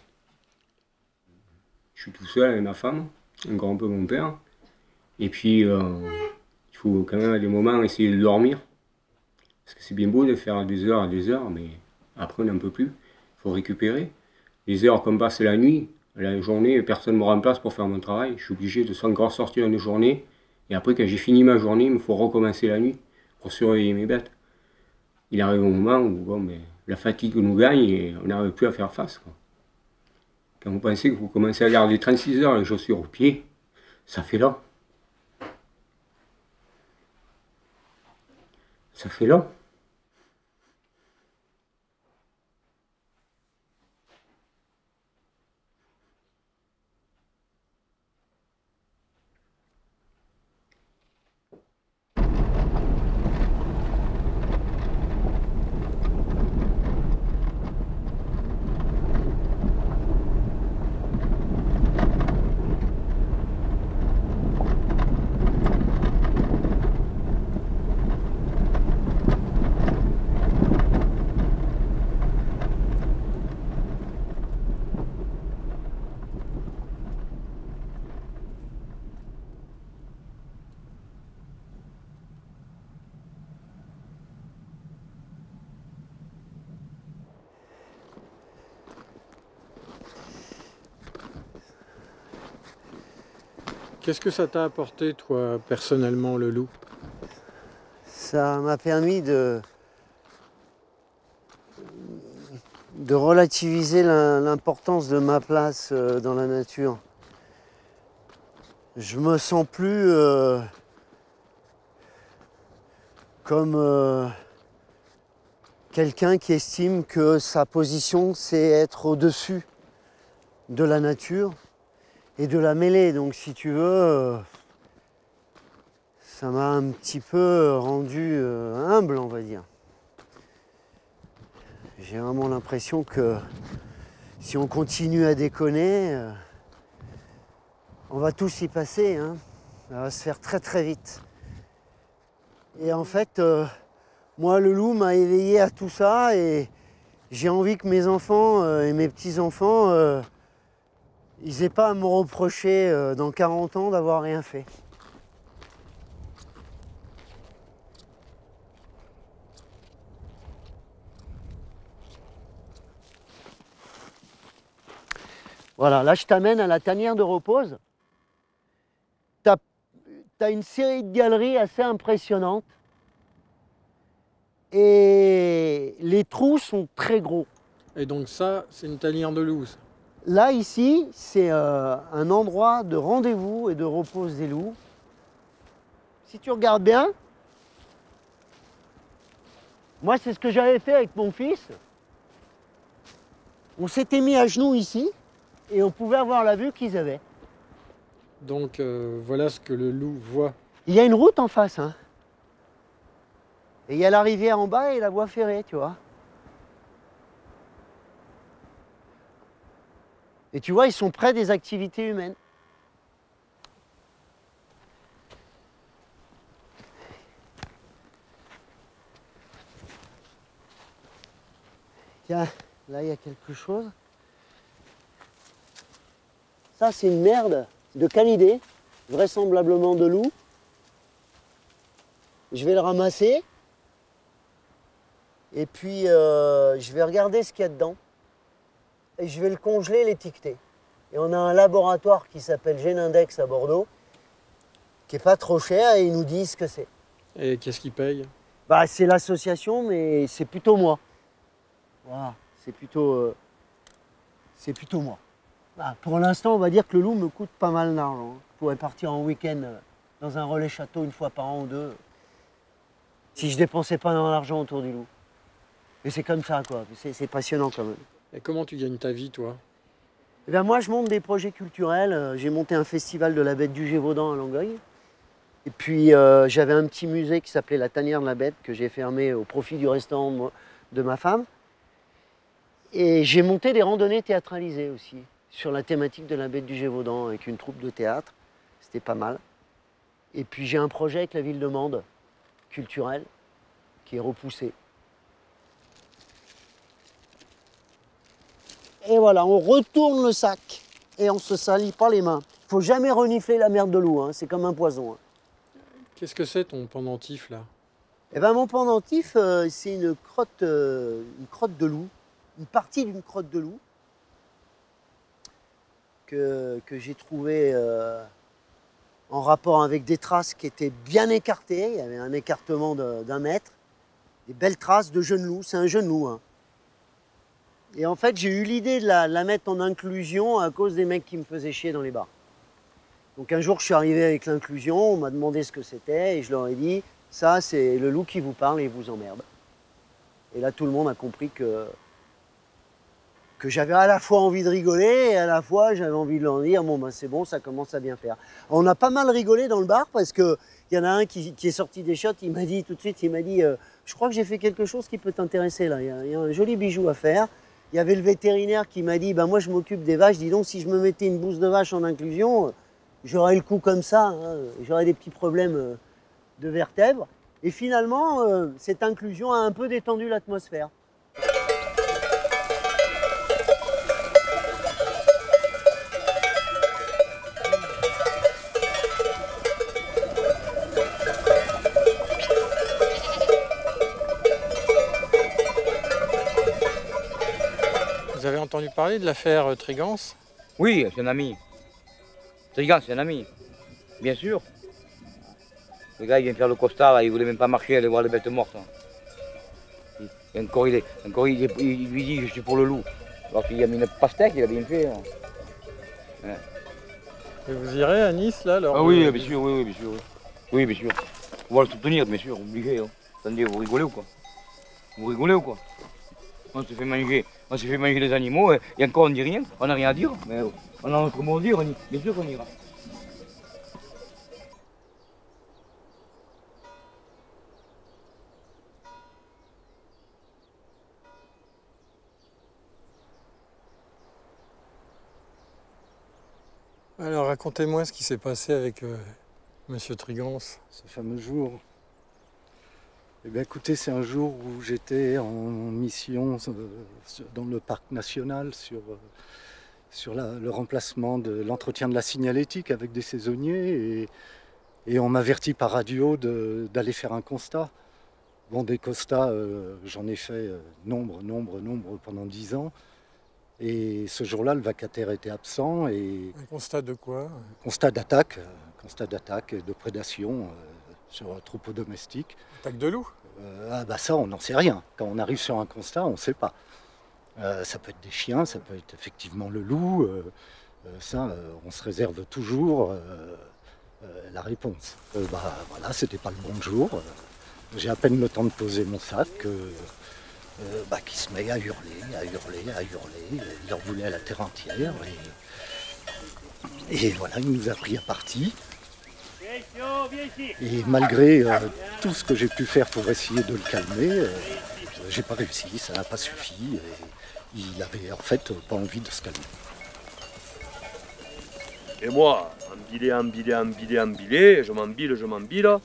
Je suis tout seul avec ma femme, encore un peu mon père. Et puis, il faut quand même à des moments essayer de dormir. Parce que c'est bien beau de faire des heures, mais après on n'en peut plus. Il faut récupérer. Les heures qu'on passe la nuit, la journée, personne ne me remplace pour faire mon travail. Je suis obligé de encore sortir une journée. Et après, quand j'ai fini ma journée, il me faut recommencer la nuit pour surveiller mes bêtes. Il arrive un moment où bon, mais la fatigue nous gagne et on n'arrive plus à faire face, quoi. Quand vous pensez que vous commencez à garder 36 heures les chaussures aux pieds, ça fait long. Ça fait long. Qu'est-ce que ça t'a apporté, toi, personnellement, le loup? Ça m'a permis de relativiser l'importance de ma place dans la nature. Je me sens plus comme quelqu'un qui estime que sa position, c'est être au-dessus de la nature et de la mêler. Donc si tu veux, ça m'a un petit peu rendu humble, on va dire. J'ai vraiment l'impression que si on continue à déconner, on va tous y passer, hein. Ça va se faire très très vite. Et en fait, moi le loup m'a éveillé à tout ça et j'ai envie que mes enfants et mes petits-enfants ils n'aient pas à me reprocher dans 40 ans d'avoir rien fait. Voilà, là je t'amène à la tanière de repose. Tu as une série de galeries assez impressionnantes. Et les trous sont très gros. Et donc ça, c'est une tanière de loup, ça. Là, ici, c'est un endroit de rendez-vous et de repose des loups. Si tu regardes bien, moi, c'est ce que j'avais fait avec mon fils. On s'était mis à genoux ici et on pouvait avoir la vue qu'ils avaient. Donc voilà ce que le loup voit. Il y a une route en face, hein. Et il y a la rivière en bas et la voie ferrée, tu vois. Et tu vois, ils sont près des activités humaines. Tiens, là, il y a quelque chose. Ça, c'est une merde de canidé, vraisemblablement de loup. Je vais le ramasser. Et puis, je vais regarder ce qu'il y a dedans. Et je vais le congeler, l'étiqueter. Et on a un laboratoire qui s'appelle Génindex à Bordeaux, qui n'est pas trop cher, et ils nous disent ce que c'est. Et qu'est-ce qu'ils payent? Bah, c'est l'association, mais c'est plutôt moi. Voilà, c'est plutôt moi. Bah, pour l'instant, on va dire que le loup me coûte pas mal d'argent. Je pourrais partir en week-end dans un relais château une fois par an ou deux, si je dépensais pas dans l'argent autour du loup. Mais c'est comme ça, quoi. C'est passionnant quand même. Et comment tu gagnes ta vie, toi? Eh bien, moi, je monte des projets culturels. J'ai monté un festival de la bête du Gévaudan à Longueuil. Et puis, j'avais un petit musée qui s'appelait la Tanière de la Bête, que j'ai fermé au profit du restaurant de ma femme. Et j'ai monté des randonnées théâtralisées aussi, sur la thématique de la bête du Gévaudan, avec une troupe de théâtre. C'était pas mal. Et puis, j'ai un projet avec la ville de Mende, culturel, qui est repoussé. Et voilà, on retourne le sac et on ne se salit pas les mains. Il ne faut jamais renifler la merde de loup, hein, c'est comme un poison. Hein. Qu'est-ce que c'est ton pendentif là? Eh ben, mon pendentif, c'est une crotte de loup, une partie d'une crotte de loup que j'ai trouvée en rapport avec des traces qui étaient bien écartées. Il y avait un écartement d'1 mètre, des belles traces de jeune loup, c'est un jeune loup. Hein. Et en fait, j'ai eu l'idée de la mettre en inclusion à cause des mecs qui me faisaient chier dans les bars. Donc un jour, je suis arrivé avec l'inclusion, on m'a demandé ce que c'était et je leur ai dit, ça, c'est le loup qui vous parle et vous emmerde. Et là, tout le monde a compris que j'avais à la fois envie de rigoler et à la fois, j'avais envie de leur dire, bon, ben c'est bon, ça commence à bien faire. On a pas mal rigolé dans le bar parce qu'il y en a un qui est sorti des shots, il m'a dit tout de suite, il m'a dit, je crois que j'ai fait quelque chose qui peut t'intéresser là, il y a un joli bijou à faire. Il y avait le vétérinaire qui m'a dit, ben moi je m'occupe des vaches, dis donc si je me mettais une bouse de vache en inclusion, j'aurais le cou comme ça, hein, j'aurais des petits problèmes de vertèbres. Et finalement, cette inclusion a un peu détendu l'atmosphère. Vous avez entendu parler de l'affaire Trigance? Oui, c'est un ami. Trigance, c'est un ami. Bien sûr. Le gars, il vient faire le constat, là, il voulait même pas marcher, aller voir les bêtes mortes. Hein. Et encore, il lui dit, je suis pour le loup. Alors qu'il a mis une pastèque, il a bien fait. Hein. Ouais. Et vous irez à Nice, là Ah oui, bien sûr, oui, bien sûr. Oui, bien sûr. On va le soutenir, bien sûr, obligé. Hein. Attendez, vous rigolez ou quoi? Vous rigolez ou quoi? On se fait manger les animaux, et encore on ne dit rien, on n'a rien à dire, mais on a notre mot à dire, bien sûr qu'on ira. Alors racontez-moi ce qui s'est passé avec Monsieur Trigance. Ce fameux jour. Eh bien écoutez, c'est un jour où j'étais en mission dans le parc national sur le remplacement de l'entretien de la signalétique avec des saisonniers et on m'avertit par radio d'aller faire un constat. Bon, des constats, j'en ai fait nombre pendant 10 ans. Et ce jour-là, le vacataire était absent. Et un constat de quoi? Constat d'attaque et de prédation sur un troupeau domestique. Attaque de loup? Ah bah ça, on n'en sait rien. Quand on arrive sur un constat, on ne sait pas. Ça peut être des chiens, ça peut être effectivement le loup. On se réserve toujours la réponse. Voilà, c'était pas le bon jour. J'ai à peine le temps de poser mon sac. Qui se met à hurler. Il en voulait à la terre entière. Et voilà, il nous a pris à partie. Et malgré tout ce que j'ai pu faire pour essayer de le calmer, j'ai pas réussi, ça n'a pas suffi. Et il avait en fait pas envie de se calmer. Et moi, embillé, je m'embille.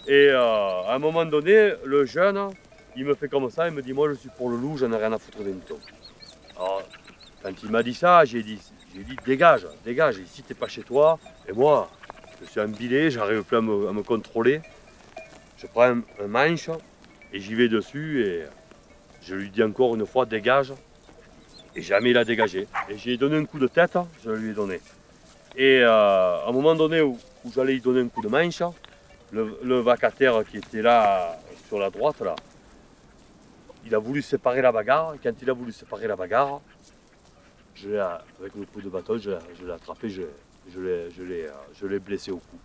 Et à un moment donné, le jeune, il me fait comme ça, il me dit, moi je suis pour le loup, j'en ai rien à foutre des moutons. Alors, quand il m'a dit ça, j'ai dit, dégage, ici t'es pas chez toi. Et moi, je suis embillé, j'arrive plus à me contrôler. Je prends un manche et j'y vais dessus et je lui dis encore une fois, dégage. Et jamais il a dégagé. Et j'ai donné un coup de tête, je lui ai donné. Et à un moment donné où j'allais lui donner un coup de manche, le vacataire qui était là sur la droite, là, il a voulu séparer la bagarre. Et quand il a voulu séparer la bagarre, avec le coup de bâton, je l'ai attrapé, je l'ai blessé au cou.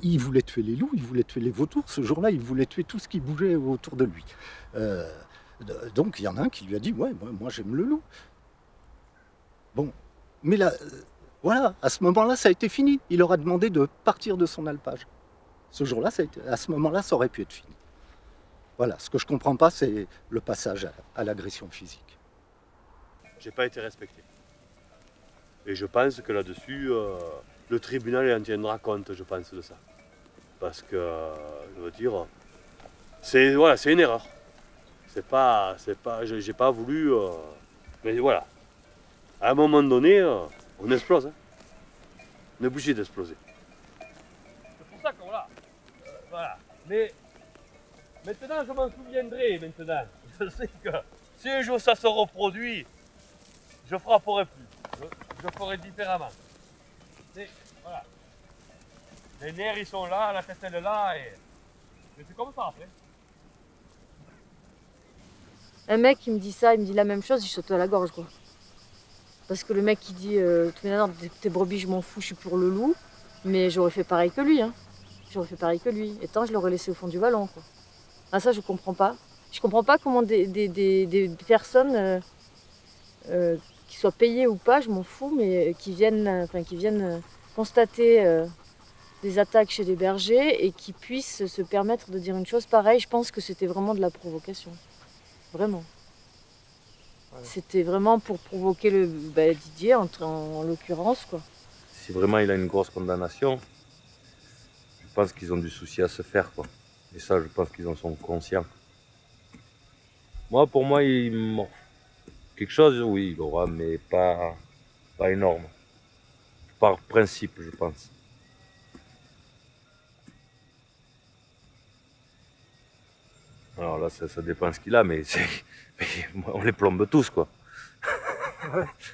Il voulait tuer les loups, il voulait tuer les vautours. Ce jour-là, il voulait tuer tout ce qui bougeait autour de lui. Donc il y en a un qui lui a dit « Ouais, moi j'aime le loup ». Bon, mais là, voilà, à ce moment-là, ça a été fini. Il leur a demandé de partir de son alpage. Ce jour-là, à ce moment-là, ça aurait pu être fini. Voilà, ce que je ne comprends pas, c'est le passage à l'agression physique. J'ai pas été respecté. Et je pense que là-dessus, le tribunal en tiendra compte, je pense, de ça. Parce que, je veux dire, c'est une erreur. J'ai pas voulu, mais voilà. À un moment donné, on explose. Hein. On est obligé d'exploser. C'est pour ça que voilà. Mais maintenant, je m'en souviendrai maintenant. Je sais que si un jour ça se reproduit, je frapperai plus. Je ferai différemment. Voilà. Les nerfs ils sont là, la tête elle est là et c'est comme ça après. Un mec qui me dit ça, il me dit la même chose, il saute à la gorge quoi. Parce que le mec qui dit tes brebis je m'en fous, je suis pour le loup, mais j'aurais fait pareil que lui. Hein. J'aurais fait pareil que lui. Et tant je l'aurais laissé au fond du vallon quoi. Ah ça je comprends pas. Je comprends pas comment des personnes qui soient payées ou pas, je m'en fous, mais qui viennent constater des attaques chez des bergers et qui puissent se permettre de dire une chose pareille. Je pense que c'était vraiment de la provocation. Vraiment. Ouais. C'était vraiment pour provoquer Didier, en l'occurrence, quoi. Si vraiment il a une grosse condamnation, je pense qu'ils ont du souci à se faire, quoi. Et ça, je pense qu'ils en sont conscients. Moi, pour moi, quelque chose, oui, il aura, mais pas énorme. Par principe, je pense. Alors là, ça dépend ce qu'il a, mais on les plombe tous, quoi.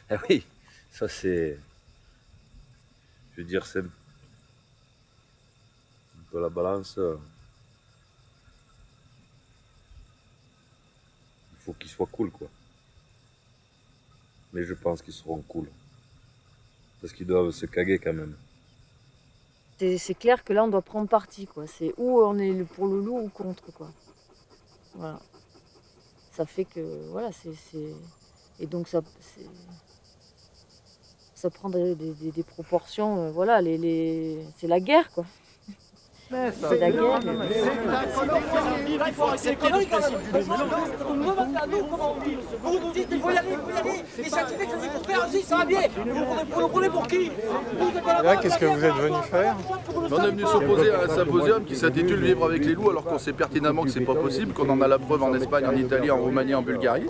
Ah oui, ça c'est... Je veux dire, c'est un peu la balance. Il faut qu'ils soient cool, quoi. Mais je pense qu'ils seront cool. Parce qu'ils doivent se caguer quand même. C'est clair que là, on doit prendre parti, quoi. C'est où on est pour le loup ou contre, quoi. Voilà. Ça fait que, voilà, et donc ça prend des proportions, voilà, c'est la guerre, quoi. C'est la guerre. C'est connerie quand même. Vous me demandez à nous comment on vit. Vous nous dites qu'il faut y aller, Les scientifiques nous disent qu'il faut faire ainsi, ça va bien. Vous nous prenez pour qui? Là, qu'est-ce que vous êtes venu faire? On est venu s'opposer à un symposium qui s'intitule Vivre avec les loups, alors qu'on sait pertinemment que c'est pas possible, qu'on en a la preuve en Espagne, en Italie, en Roumanie, en Bulgarie.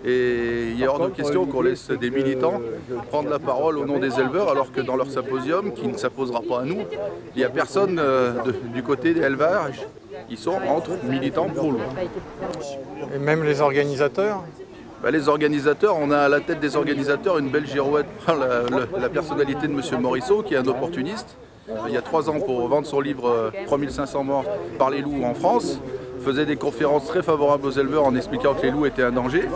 Et il est hors de question qu'on laisse des militants prendre la parole au nom des éleveurs, alors que dans leur symposium, qui ne s'imposera pas à nous, il n'y a personne du côté des éleveurs. Ils sont entre militants pro-loup. Et même les organisateurs? Les organisateurs, on a à la tête des organisateurs une belle girouette, la personnalité de M. Morisseau, qui est un opportuniste. Il y a 3 ans, pour vendre son livre 3500 morts par les loups en France, faisait des conférences très favorables aux éleveurs en expliquant que les loups étaient un danger.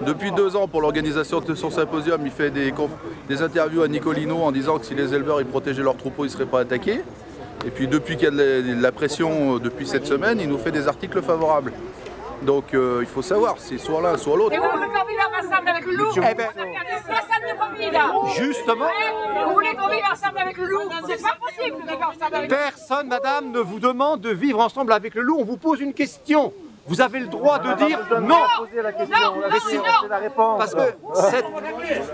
Depuis 2 ans, pour l'organisation de son symposium, il fait des interviews à Nicolino en disant que si les éleveurs ils protégeaient leurs troupeaux, ils ne seraient pas attaqués. Et puis depuis qu'il y a de la pression depuis cette semaine, il nous fait des articles favorables. Donc il faut savoir, c'est soit l'un, soit l'autre. Et vous voulez qu'on vive ensemble avec le loup? On a perdu 60 familles là. Justement. Vous voulez qu'on vive ensemble avec le loup? C'est pas possible de vivre ensemble avec le loup. Personne, madame, ne vous demande de vivre ensemble avec le loup. On vous pose une question. Vous avez le droit de dire non. Non. Parce que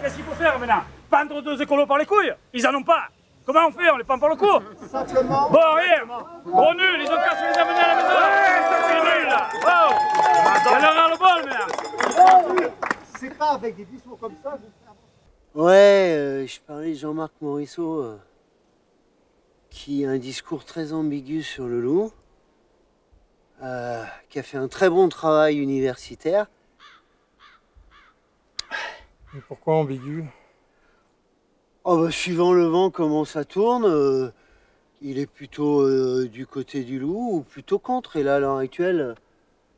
qu'est-ce qu'il faut faire maintenant? Pendre 2 écolos par les couilles? Ils en ont pas. Comment on fait? On les prend par le cou? Simplement. Bon, rien. Gros nuls, ils ont qu'à se les amener à la maison. C'est nul là. Oh. Ça leur a le bol maintenant. C'est pas avec des discours comme ça. Ouais, je parlais de Jean-Marc Morisseau, qui a un discours très ambigu sur le loup, qui a fait un très bon travail universitaire. Et pourquoi ambigu? Suivant le vent, comment ça tourne, il est plutôt du côté du loup ou plutôt contre. Et là, à l'heure actuelle,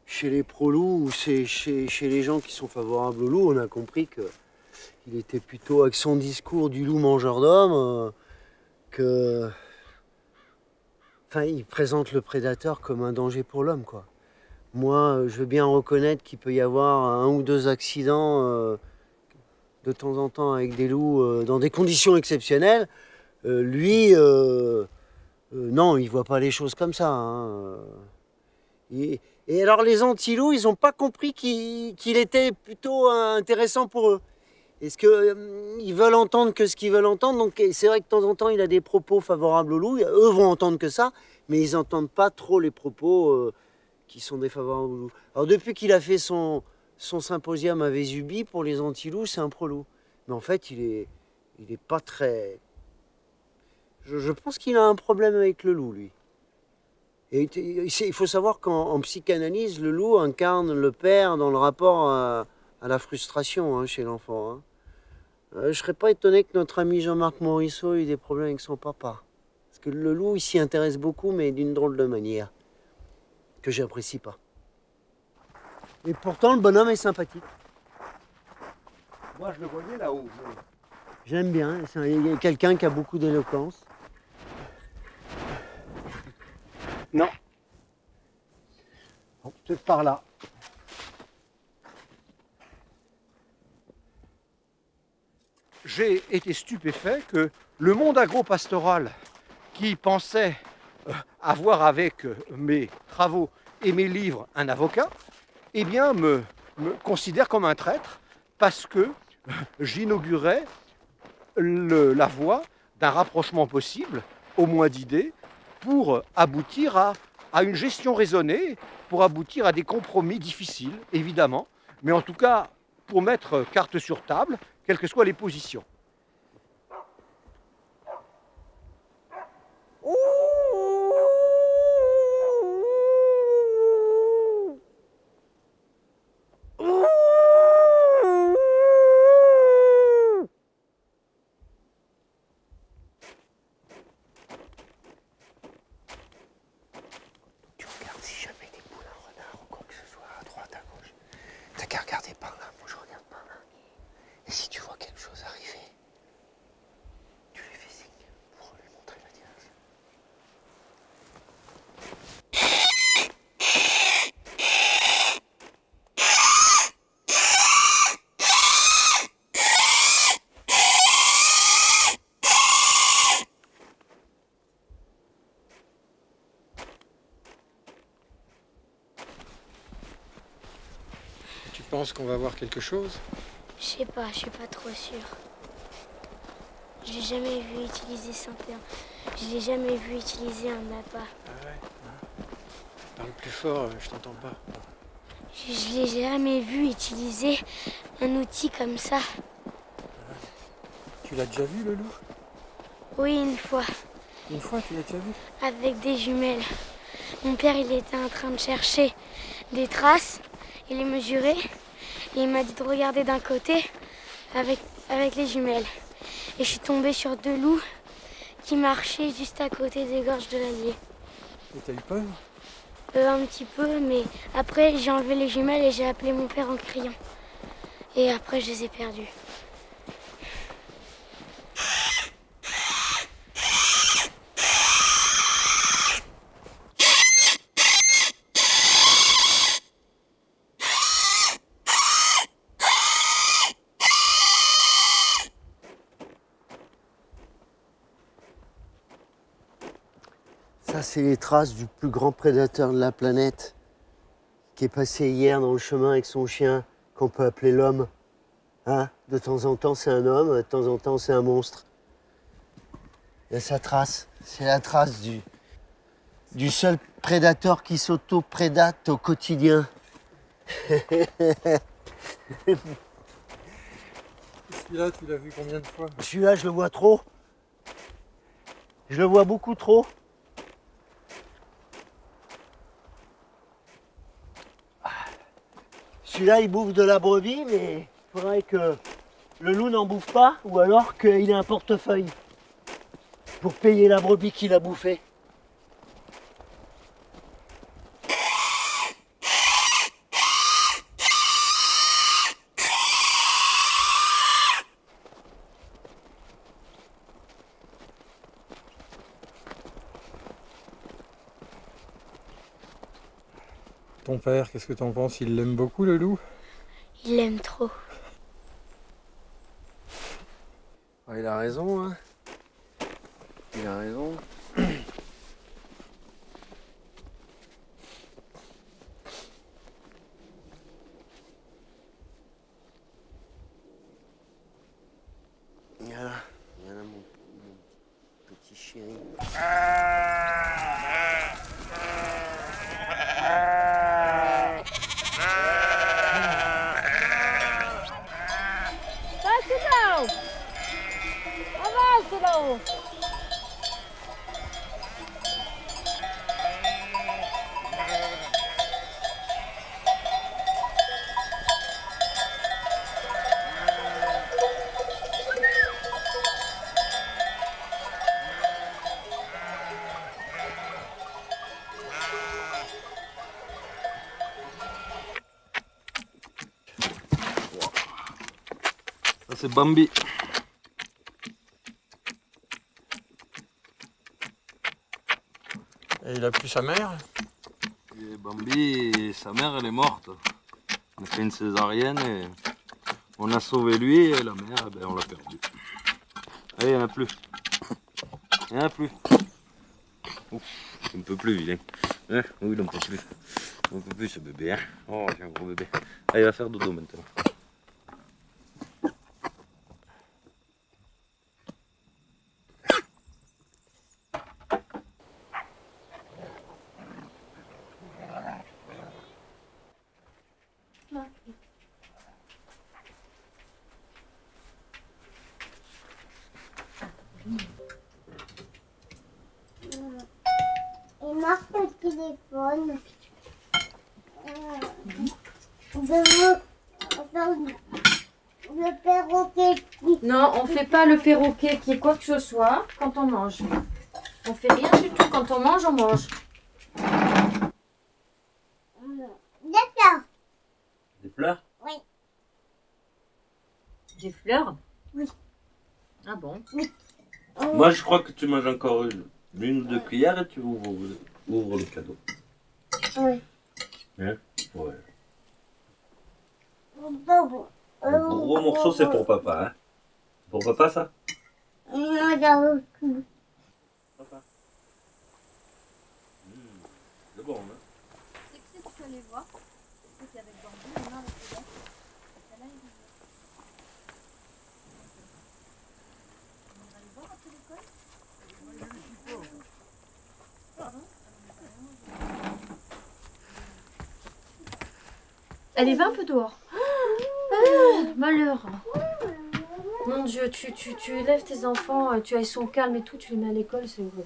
chez les pro-loups ou chez les gens qui sont favorables au loup, on a compris qu'il était plutôt avec son discours du loup mangeur d'hommes que... Enfin, il présente le prédateur comme un danger pour l'homme, quoi. Moi, je veux bien reconnaître qu'il peut y avoir 1 ou 2 accidents de temps en temps avec des loups dans des conditions exceptionnelles. Lui, non, il voit pas les choses comme ça. Hein. Et alors les anti-loups, ils n'ont pas compris qu'il était plutôt intéressant pour eux. Est-ce qu'ils veulent entendre que ce qu'ils veulent entendre? Donc c'est vrai que de temps en temps, il a des propos favorables aux loups. Eux vont entendre que ça, mais ils n'entendent pas trop les propos qui sont défavorables aux loups. Alors depuis qu'il a fait son symposium à Vésubie pour les anti-loups, c'est un pro-loup. Mais en fait, il est pas très... Je pense qu'il a un problème avec le loup, lui. Et il faut savoir qu'en psychanalyse, le loup incarne le père dans le rapport à la frustration hein, chez l'enfant. Hein. Je ne serais pas étonné que notre ami Jean-Marc Morisseau ait des problèmes avec son papa. Parce que le loup, il s'y intéresse beaucoup, mais d'une drôle de manière, que j'apprécie pas. Et pourtant, le bonhomme est sympathique. Moi, je le voyais là-haut. J'aime bien, c'est quelqu'un qui a beaucoup d'éloquence. Non. Bon, peut-être par là. J'ai été stupéfait que le monde agro-pastoral qui pensait avoir avec mes travaux et mes livres un avocat, eh bien me considère comme un traître parce que j'inaugurais la voie d'un rapprochement possible, au moins d'idées, pour aboutir à une gestion raisonnée, pour aboutir à des compromis difficiles, évidemment, mais en tout cas pour mettre carte sur table, quelles que soient les positions. T'as qu'à regarder par là, moi je regarde par là. Et si tu vois quelque chose arriver, tu lui fais signe pour lui montrer la direction. Tu penses qu'on va voir quelque chose? Je sais pas, je suis pas trop sûre. Je l'ai jamais vu utiliser 101. Je l'ai jamais vu utiliser un appât. Ah ouais? Parle plus fort, je t'entends pas. Je l'ai jamais vu utiliser un outil comme ça. Tu l'as déjà vu le loup? Oui, une fois. Une fois, tu l'as déjà vu? Avec des jumelles. Mon père, il était en train de chercher des traces. Il les mesurait. Et il m'a dit de regarder d'un côté avec les jumelles. Et je suis tombée sur 2 loups qui marchaient juste à côté des gorges de l'Allier. Et t'as eu peur? Un petit peu, mais après j'ai enlevé les jumelles et j'ai appelé mon père en criant. Et après je les ai perdues. Ça, c'est les traces du plus grand prédateur de la planète qui est passé hier dans le chemin avec son chien qu'on peut appeler l'homme. Hein? De temps en temps, c'est un homme, de temps en temps, c'est un monstre. Il y a sa trace. C'est la trace du seul prédateur qui s'auto-prédate au quotidien. Celui-là, tu l'as vu combien de fois? Celui-là, je le vois trop. Je le vois beaucoup trop. Celui-là, il bouffe de la brebis, mais il faudrait que le loup n'en bouffe pas, ou alors qu'il ait un portefeuille pour payer la brebis qu'il a bouffée. Ton père, qu'est-ce que t'en penses? Il l'aime beaucoup, le loup? Il l'aime trop. Ouais, il a raison, hein. Il a raison. Voilà, voilà mon petit chéri. Vas-y là-haut. Avance là-haut. Ça c'est Bambi. Et il a plus sa mère? Et Bambi, sa mère elle est morte. On a fait une césarienne et on a sauvé lui et la mère, ben, on l'a perdu. Allez, il n'y en a plus. Il n'y en a plus. Ouf, il ne peut plus, vilain. Hein? Oui, il n'en peut plus. Il n'en peut plus ce bébé. Hein? Oh, j'ai un gros bébé. Allez, il va faire dodo maintenant. Il marque le téléphone. Le perroquet. Non, on fait pas le perroquet qui est quoi que ce soit quand on mange. On fait rien du tout. Quand on mange, on mange. D'accord. Des fleurs? Oui. Des fleurs? Oui. Ah bon? Oui. Moi je crois que tu manges encore une ou deux cuillères et tu ouvres le cadeau. Oui. Hein? Ouais. Un gros morceau c'est pour papa. Hein? Pour papa ça? Non, j'avoue. Papa. C'est bon, hein? C'est que tu peux aller voir. C'est avec Bambi, maintenant avec les gars. Celle-là, il est on va aller voir après l'école. Pardon? Allez, va un peu dehors. Ah, malheur. Mon Dieu, tu élèves tes enfants, ils sont calmes et tout, tu les mets à l'école, c'est vrai.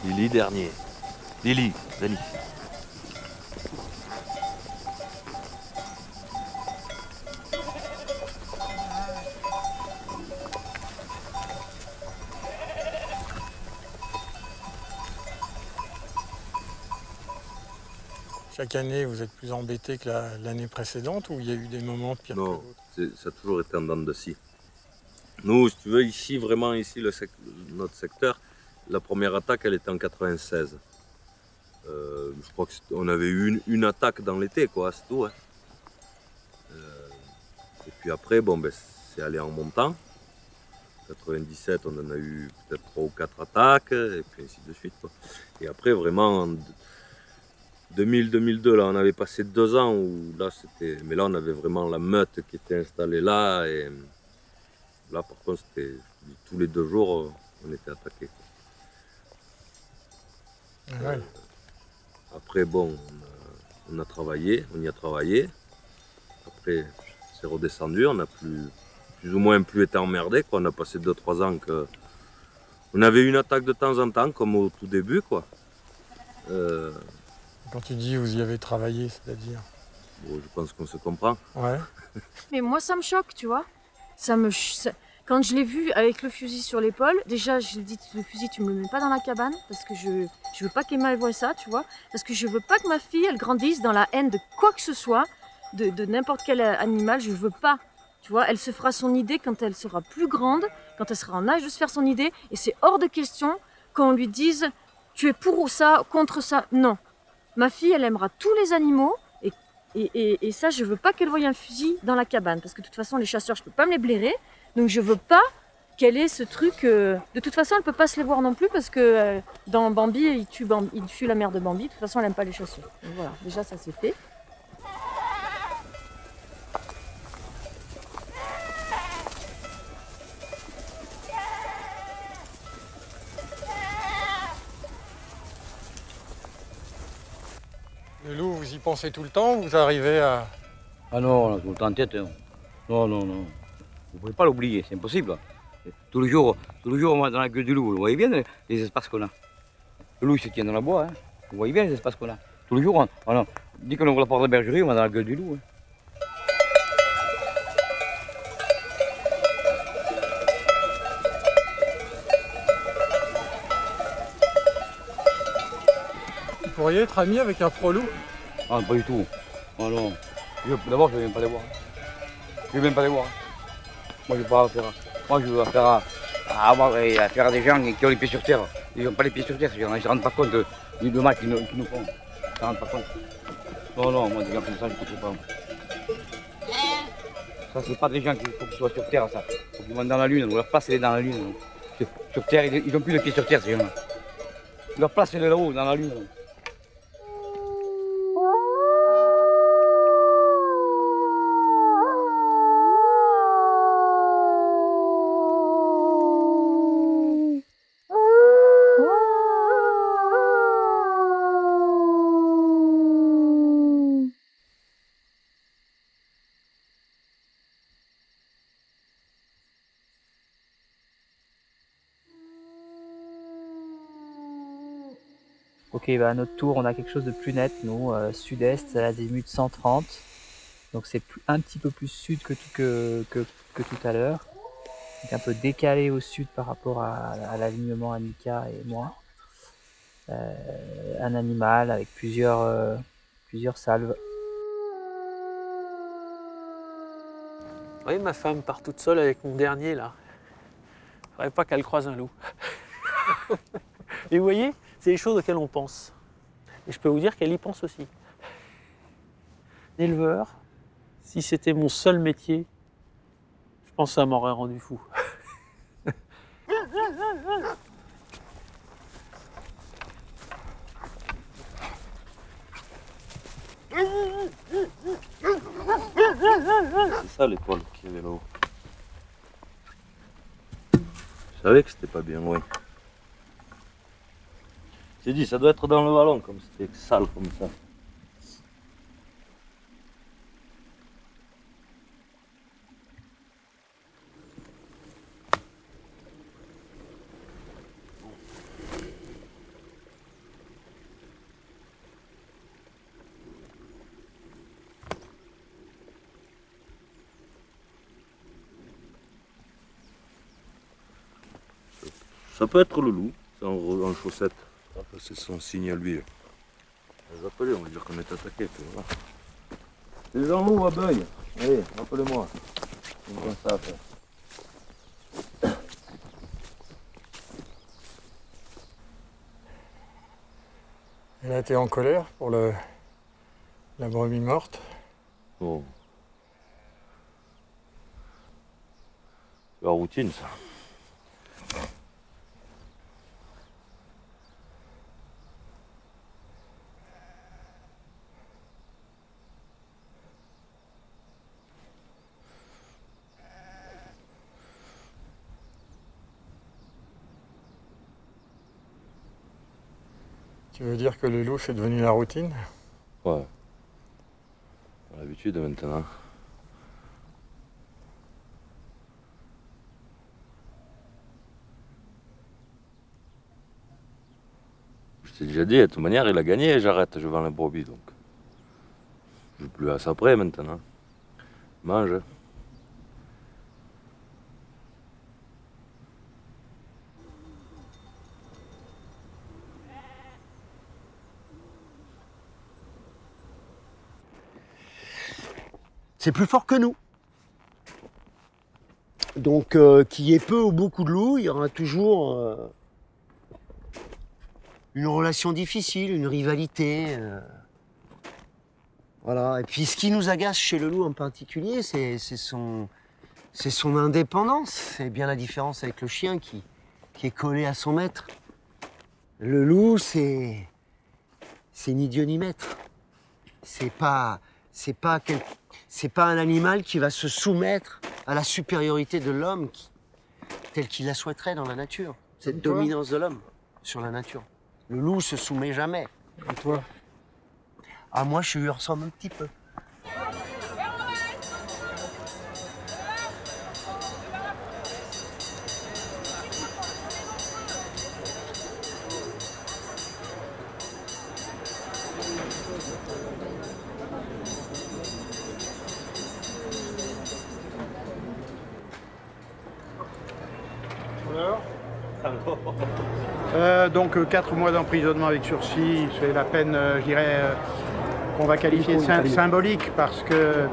Lily dernier. Lily, Dani. Chaque année, vous êtes plus embêté que l'année précédente ou il y a eu des moments pires que Non, d'autres? ça a toujours été en dents de scie. Nous, si tu veux, ici, vraiment, ici, notre secteur, la première attaque, elle était en 96. Je crois qu'on avait eu une attaque dans l'été, quoi, c'est tout. Hein. Et puis après, bon, ben, c'est allé en montant. En 97, on en a eu peut-être 3 ou 4 attaques, et puis ainsi de suite, quoi. Et après, vraiment, en 2000-2002, là, on avait passé 2 ans où là, c'était... Mais là, on avait vraiment la meute qui était installée là, et là, par contre, c'était tous les 2 jours, on était attaqué. Ouais. Après, bon, on a travaillé, on y a travaillé. Après, c'est redescendu, on a plus ou moins plus été emmerdé, quoi. On a passé 2-3 ans que... On avait une attaque de temps en temps, comme au tout début, quoi. Quand tu dis vous y avez travaillé, c'est-à-dire? Bon, je pense qu'on se comprend. Ouais. Mais moi, ça me choque, tu vois. Quand je l'ai vu avec le fusil sur l'épaule, déjà, je lui ai dit, le fusil, tu me le mets pas dans la cabane, parce que je veux pas qu'Emma voie ça, tu vois. Parce que je veux pas que ma fille, elle grandisse dans la haine de quoi que ce soit, de n'importe quel animal, je veux pas. Tu vois, elle se fera son idée quand elle sera plus grande, quand elle sera en âge de se faire son idée, et c'est hors de question qu'on lui dise, tu es pour ça, contre ça. Non. Ma fille, elle aimera tous les animaux, et ça, je veux pas qu'elle voie un fusil dans la cabane, parce que de toute façon, les chasseurs, je peux pas me les blairer, donc je veux pas qu'elle ait ce truc... De toute façon, elle peut pas se les voir non plus, parce que dans Bambi, il tue la mère de Bambi, de toute façon, elle aime pas les chasseurs. Donc voilà, déjà, ça c'est fait. Le loup, vous y pensez tout le temps ou vous arrivez à... Ah non, on a tout le temps en tête. Hein. Non, non, non. Vous ne pouvez pas l'oublier, c'est impossible. Tous les jours, on va dans la gueule du loup. Vous voyez bien les espaces qu'on a. Le loup, il se tient dans la bois. Hein. Vous voyez bien les espaces qu'on a. Tous les jours, dès qu'on ouvre la porte de la bergerie, on va dans la gueule du loup. Hein. Vous pourriez être ami avec un pro loup? Ah, pas du tout. Oh non. D'abord, je ne vais même pas les voir. Je ne vais même pas les voir. Moi, je veux pas affaire. Moi, je veux affaire à des gens qui ont les pieds sur terre. Ils n'ont pas les pieds sur terre, ces gens-là. Ils ne se rendent pas compte du mal qu'ils nous font. Ils ne se rendent pas compte. Non, non, moi, des gens comme ça, je ne comprends pas. Ça, c'est pas des gens qu'il faut qu'ils soient sur terre, ça. Il faut qu'ils vont dans la lune. Leur place, elle est dans la lune. Sur terre, ils n'ont plus les pieds sur terre, ces gens-là. Leur place, elle est là-haut, dans la lune. Ok, bah à notre tour, on a quelque chose de plus net, nous, sud-est, azimut 130. Donc c'est un petit peu plus sud que tout à l'heure. Donc un peu décalé au sud par rapport à l'alignement Annika et moi. Un animal avec plusieurs salves. Vous voyez, ma femme part toute seule avec mon dernier là. Faudrait pas qu'elle croise un loup. Et vous voyez, c'est les choses auxquelles on pense. Et je peux vous dire qu'elle y pense aussi. Éleveur, si c'était mon seul métier, je pense que ça m'aurait rendu fou. C'est ça l'étoile qu'il y avait là-haut. Je savais que c'était pas bien loin. J'ai dit, ça doit être dans le vallon, comme c'était sale comme ça. Ça peut être le loup, c'est en chaussette. C'est son signe à lui. Les appeler, on va dire qu'on est attaqué. Voilà. C'est Jean-Loup à Beuil. Allez, rappelez-moi. On voit ça à faire. Elle a été en colère pour la brebis morte. Oh. C'est la routine, ça. Tu veux dire que le loup, c'est devenu la routine? Ouais. On a l'habitude maintenant. t'ai déjà dit, de toute manière, il a gagné, j'arrête, je vends la brebis, donc. Je ne veux plus à ça près maintenant. Mange. C'est plus fort que nous. Donc, qu'il y ait peu ou beaucoup de loups, il y aura toujours une relation difficile, une rivalité. Voilà. Et puis, ce qui nous agace chez le loup en particulier, c'est son indépendance. C'est bien la différence avec le chien qui est collé à son maître. Le loup, c'est ni Dieu ni maître. C'est pas un animal qui va se soumettre à la supériorité de l'homme telle qu'il la souhaiterait dans la nature. Cette dominance de l'homme sur la nature. Le loup se soumet jamais. Et toi? Ah, moi, je lui ressemble un petit peu. Donc 4 mois d'emprisonnement avec sursis, c'est la peine, je dirais, qu'on va qualifier de symbolique parce que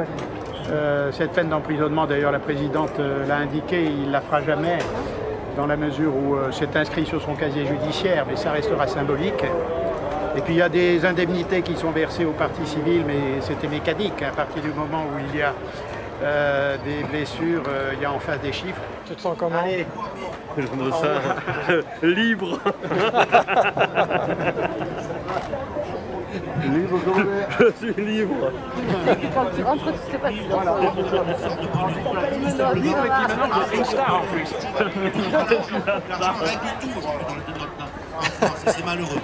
cette peine d'emprisonnement, d'ailleurs la présidente l'a indiqué, il ne la fera jamais dans la mesure où c'est inscrit sur son casier judiciaire, mais ça restera symbolique. Et puis il y a des indemnités qui sont versées aux parties civiles, mais c'était mécanique. À partir du moment où il y a des blessures, il y a en face des chiffres. Tu te sens comment? Allez. Je me sens libre. Libre comme je suis libre. Quand tu rentres, tu sais pas si voilà. Libre et puis maintenant, je suis une star en plus. C'est malheureux.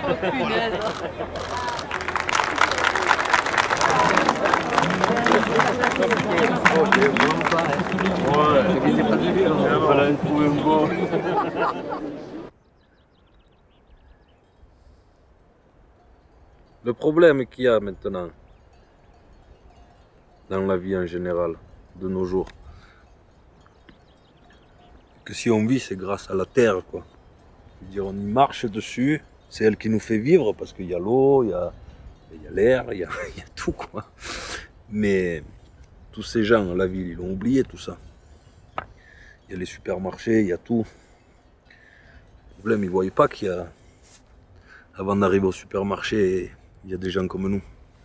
Le problème qu'il y a maintenant dans la vie en général de nos jours, que si on vit, c'est grâce à la terre, quoi. Je veux dire, on y marche dessus, c'est elle qui nous fait vivre parce qu'il y a l'eau, il y a l'air, il y a tout, quoi. Mais tous ces gens à la ville, ils ont oublié tout ça. Il y a les supermarchés, il y a tout. Le problème, ils ne voyaient pas qu'il y a, avant d'arriver au supermarché, il y a des gens comme nous.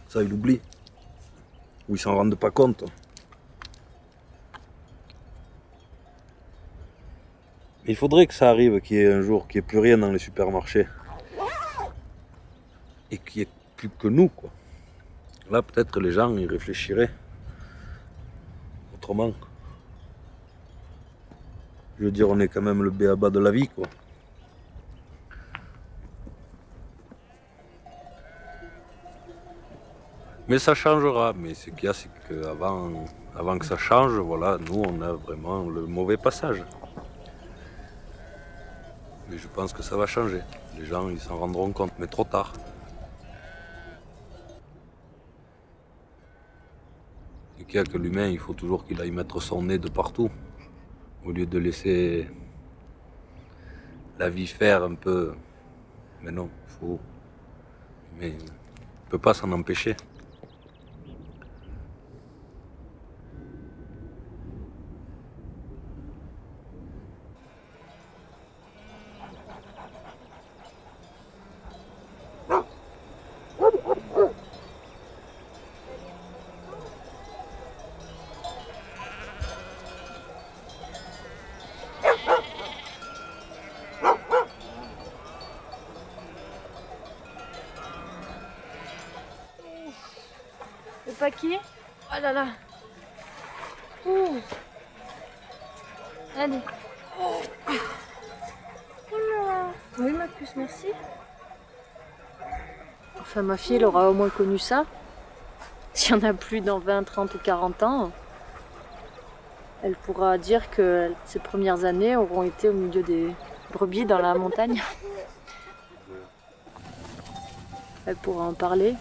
Ça, ils l'oublient. Ou ils s'en rendent pas compte. Mais il faudrait que ça arrive, qu'il y ait un jour, qu'il n'y ait plus rien dans les supermarchés. Et qu'il n'y ait plus que nous, quoi. Là, peut-être les gens, ils réfléchiraient autrement. Je veux dire, on est quand même le b.a.-ba de la vie, quoi. Mais ça changera. Mais ce qu'il y a, c'est qu'avant que ça change, voilà, nous, on a vraiment le mauvais passage. Mais je pense que ça va changer. Les gens, ils s'en rendront compte, mais trop tard. Et qu'il y a que l'humain, il faut toujours qu'il aille mettre son nez de partout. Au lieu de laisser la vie faire un peu. Mais non, il faut. Mais on ne peut pas s'en empêcher. Le paquet. Oh là là. Ouh. Allez. Oh là. Oui, ma puce, merci. Enfin, ma fille, elle aura au moins connu ça. S'il y en a plus dans 20, 30 ou 40 ans, elle pourra dire que ses premières années auront été au milieu des brebis dans la montagne. Elle pourra en parler.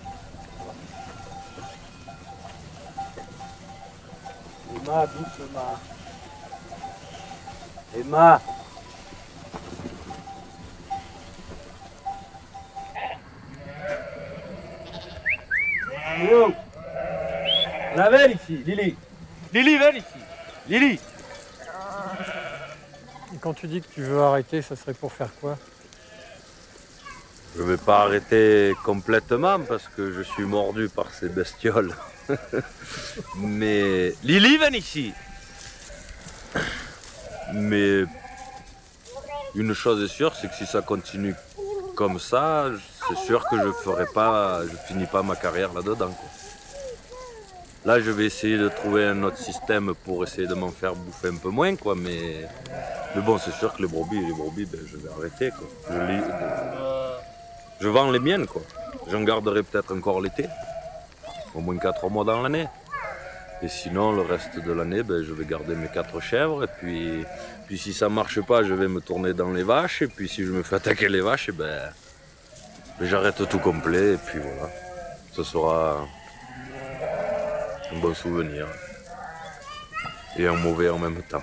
Emma, doucement. Emma. Léo. La belle ici, Lily. Lily, viens ici. Lily. Et quand tu dis que tu veux arrêter, ça serait pour faire quoi? Je vais pas arrêter complètement parce que je suis mordu par ces bestioles. Mais Lily, viens ici. Mais une chose est sûre, c'est que si ça continue comme ça, c'est sûr que je finis pas ma carrière là-dedans, quoi. Là, je vais essayer de trouver un autre système pour essayer de m'en faire bouffer un peu moins, quoi. Mais bon, c'est sûr que les brebis, ben, je vais arrêter, quoi. Je vends les miennes, quoi. J'en garderai peut-être encore l'été, au moins 4 mois dans l'année. Et sinon, le reste de l'année, ben, je vais garder mes 4 chèvres. Et puis si ça marche pas, je vais me tourner dans les vaches. Et puis si je me fais attaquer les vaches, ben, j'arrête tout complet. Et puis voilà, ce sera un bon souvenir. Et un mauvais en même temps.